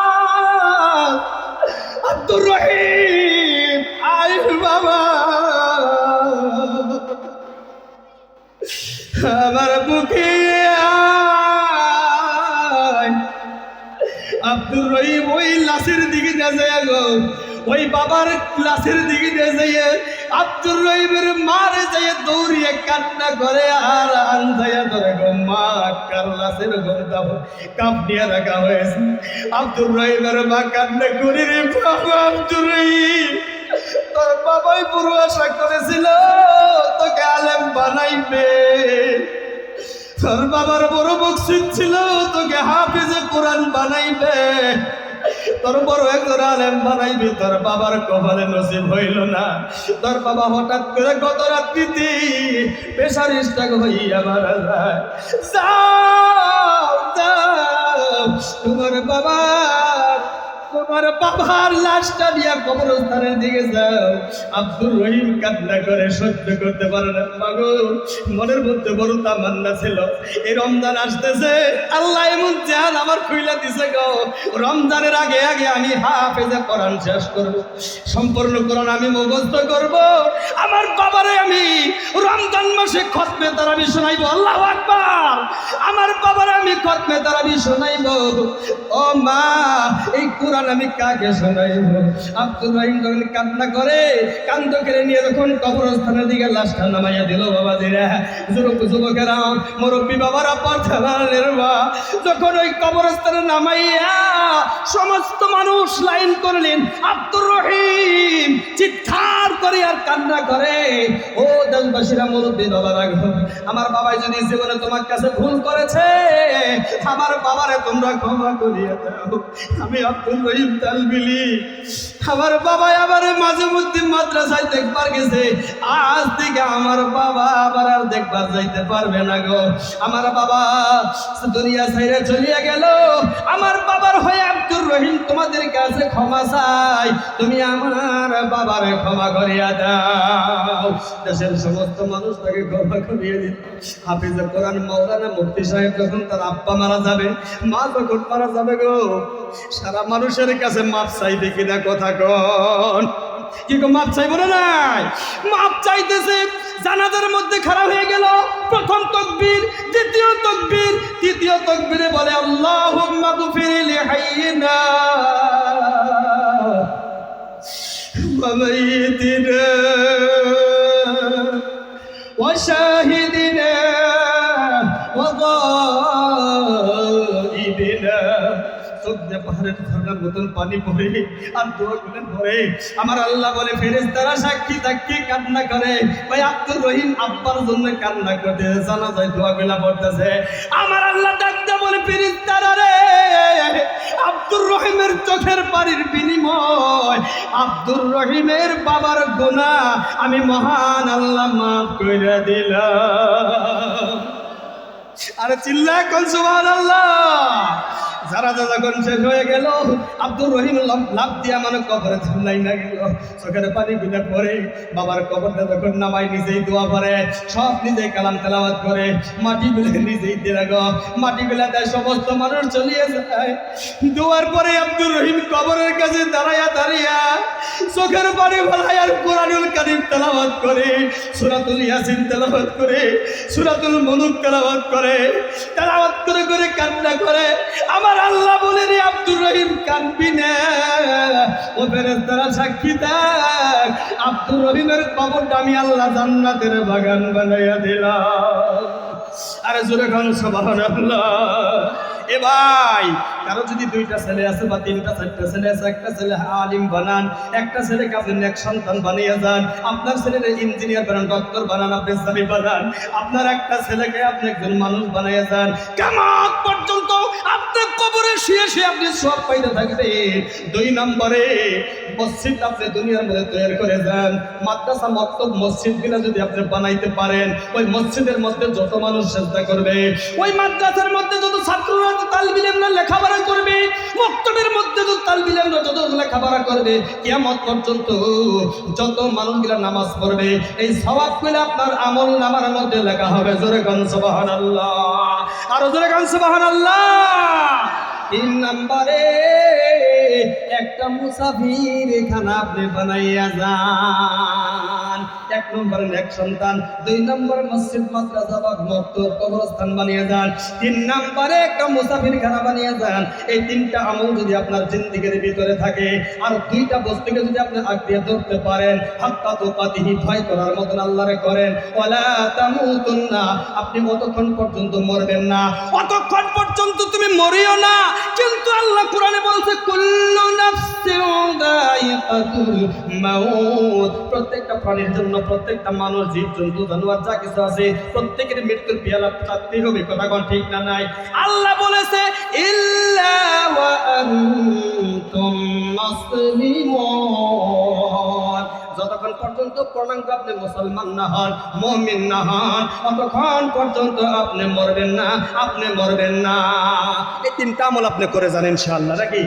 আব্দুর রহিম আয় বাবা, আমার বুকে আয়। আব্দুর রহিম ওই লাশের দিকে যায় গো, ওই বাবার লাশের দিকে যায়। আব্দুর রহিমের মারে যায় দৌড়িয়ে কান্না করে আর আন্দায়া ধরে গো, মা কার লাশের গন্ধা কাপ দিয়ে রাখা হয়েছে। আব্দুর রহিমের মা কান্না করে, রে বাবা আব্দুর রহিম, তোর বাবাই পুরো আশা করেছিল তোকে আলেম বানাইবে, তোর বাবার বড় বকশিস ছিল তোকে হাফেজে কোরআন বানাইবে। তোর বড় একজন আলেম বানাইবি, তোর বাবার কপালে নসিব হইল না। তোর বাবা হঠাৎ করে গত রাত্রিতে প্রেসার স্ট্রোক হইয়া মারা যায়। যাও যাও, তোমার বাবার লাশটা নিয়ে কবরস্থানের দিকে যাও। আব্দুর রহিম কান্না করে সহ্য করতে পারে না। মাগো, মনের মধ্যে বড় তামান্না ছিল, এই রমজান আসতেছে, আল্লাহ এমন জান আমার খুইলা দিছে গো, রমজানের আগে আগে আমি হাফেজে কোরআন শেষ করব, সম্পূর্ণ কোরআন আমি মুখস্থ করব। আমার বাবারে আমি রমজান মাসে খতমে তারাবি শোনাইব। আল্লাহু আকবার। আমার বাবারে আমি খতমে তারাবি শোনাইব। ও মা, এই কোরআন আমি কাকে শোনাইব? আব্দুর রহিম যখন কান্না করে, কান্দ করে নিয়ে যখন কবরস্থানের দিকে লাশটা নামাইয়া দিল, বাবাজিরা, যুবকেরা, মুরব্বী বাবারা, পর্দারের মা, যখন ওই কবরস্থানে নামাইয়া সমস্ত মানুষ লাইন করলেন, আব্দুর রহিম চিৎকার করে আর কান্না করে, ও দেশবাসীরা, মুরব্বী বাবারা, আমার বাবাই যদি জীবনে তোমার কাছে ভুল করেছে, আমার বাবারে তোমরা ক্ষমা করিয়ে দাও। আমি আব্দুর রহিম তালবিলি, আমার বাবা আবার মাঝে মধ্যে মাদ্রাসায় দেখবার গেছে, আজ থেকে আমার বাবা আবার আর দেখবার যাইতে পারবে না গো। আমার বাবা দুনিয়া ছেড়ে চলিয়া গেল। আমার বাবার হয়ে আব্দুর রহিম তোমাদের কাছে ক্ষমা চাই, তুমি আমার বাবারে ক্ষমা করিয়া দাও। দেশের সমস্ত মানুষ তাকে ক্ষমা করিয়ে দিন। হাফিজে কোরআন মাওলানা মুফতি সাহেব যখন তার আব্বা মারা যাবে, মা যখন মারা যাবে গো, সারা মানুষের কাছে মাপ চাইবে কিনা কথা কন? কি গো, মাপ চাইব না? নাই, মাপ চাইতেছে। জানাজার মধ্যে খারাপ হয়ে গেল, প্রথম তাকবীর, দ্বিতীয় তাকবীর, তৃতীয় তাকবীরে বলে আল্লাহুম্মা গফির লিহাইয়িনা ওয়া মাইয়িতিনা ওয়া শাহিদিনা ওয়া গায়িবিনা। পাহাড়ের ঝর্ণার মতন পানি পড়ে আর দোয়া গুলেন পড়ে। আমার আল্লাহ বলে, ফেরেশতারা সাক্ষী সাক্ষী কান্না করে। ভাই আব্দুর রহিম আব্বার জন্য কান্না করতে জানা যায়, দোয়া গুলা পড়তেছে। আমার আল্লাহ ডাকতে বলে, ফেরেশতারা রে, আব্দুর রহিমের চোখের পানির বিনিময় আব্দুর রহিমের বাবার গুনাহ আমি মহান আল্লাহ মাফ করে দিলাম। আরে চিল্লা কোন সুবহানাল্লাহ। যারা যখন শেষ হয়ে গেল, আব্দুর রহিম লাভ দিয়া মানে কবরে ঝুলাই না গেল, চোখের পানি বিনা পরে বাবার কবরটা যখন নামাই নিজেই দোয়া করে, সব নিজেই কালাম তেলাওয়াত করে, মাটি গুলো নিজেই দিয়ে গো, মাটি গুলা দেয়, সমস্ত মানুষ চলিয়ে যায়। দোয়ার পরে আব্দুর রহিম কবরের কাছে দাঁড়াইয়া দাঁড়িয়া চোখের পানি ফেলায় আর কোরআনুল কারীম তেলাওয়াত করে, সূরাতুল ইয়াসিন তেলাওয়াত করে, সূরাতুল মুলক তেলাওয়াত করে, তেলাওয়াত করে করে কান্না করে। আমার আল্লাহ বলে, রে আব্দুর রহিম কাঁদবি না, ও ফেরেশতারা সাক্ষী থাক, আব্দুর রহিমের কবরটা আমি আল্লাহ জান্নাতের বাগান বানাইয়া দিলাম। আরে জোরে গান সুবহানাল্লাহ। এ ভাই, কারো যদি দুইটা ছেলে আছে বা তিনটা চারটা ছেলে আছে, একটা ছেলে আলিম বানান, একটা ছেলেকে আপনি নেক সন্তান বানিয়ে যান। আপনার ছেলেকে ইঞ্জিনিয়ার বানান, ডক্টর বানান, প্রফেসর বানান। আপনার একটা ছেলেকে আপনি একজন মানুষ বানিয়ে যান। কিয়ামত পর্যন্ত আপনার কবরে শুয়ে শুয়ে আপনি সব পাইতে থাকবেন। দুই নম্বরে, মসজিদ আপনি দুনিয়ার মধ্যে তৈরি করে যান। মাদ্রাসা, মক্তব, মসজিদগুলো যদি আপনি বানাইতে পারেন, ওই মসজিদের মধ্যে যত মানুষ চেষ্টা করবে, ওই মাদ্রাসার মধ্যে যত ছাত্ররা তালিব ইলমরা লেখাপড়া করবে, মক্তবের মধ্যে যত তালিব ইলমরা যত লেখাপড়া করবে, কিয়ামত পর্যন্ত যত মানুষগুলা নামাজ পড়বে, এই সওয়াবগুলো আপনার আমল নামার মধ্যে লেখা হবে। জোরে গান সুবহানাল্লাহ, আরো জোরে গান সুবহানাল্লাহ। তিন নম্বরে, একটা মুসাফির এখানে আপনি বানাইয়া যান। এক নম্বরে নেক সন্তান, দুই নম্বরে মসজিদ, মাদ্রাসা, মক্তব, কবরস্থান বানিয়ে যান। তিন নম্বরে একটা মুসাফির খানা বানিয়ে যান। এই তিনটা আমল যদি আপনার জিন্দেগির ভিতরে থাকে, আর দুইটা বস্তুকে যদি আপনি আঁকড়িয়ে ধরতে পারেন, হাক্কা তুকাতিহি, ভয় করার মতন আল্লাহরে করেন, ওয়ালা তামুতুন্না, আপনি অতক্ষণ পর্যন্ত মরবেন না, অতক্ষণ পর্যন্ত তুমি মরিও না। কিন্তু আল্লাহ কোরআনে বলছে, কুল্লু নাফসিন যায়িকাতুল মাউত, প্রত্যেকটা প্রাণীর জন্য প্রত্যেকটা মানুষ, জীব জন্তু, জানোয়ার যা কিছু আছে প্রত্যেকের মৃত্যুর পেয়ালা চাইতেই হবে। কথা কোন ঠিক না নাই? আল্লাহ বলেছে ইল্লা ওয়া আনতুম মুসলিমুন, যতক্ষণ পর্যন্ত পূর্ণাঙ্গ আপনি মুসলমান না হন, মুমিন না হন, ততক্ষণ পর্যন্ত আপনি মরবেন না, আপনি মরবেন না। এই তিনটা আমল আপনি করে যান ইনশাআল্লাহ, নাকি?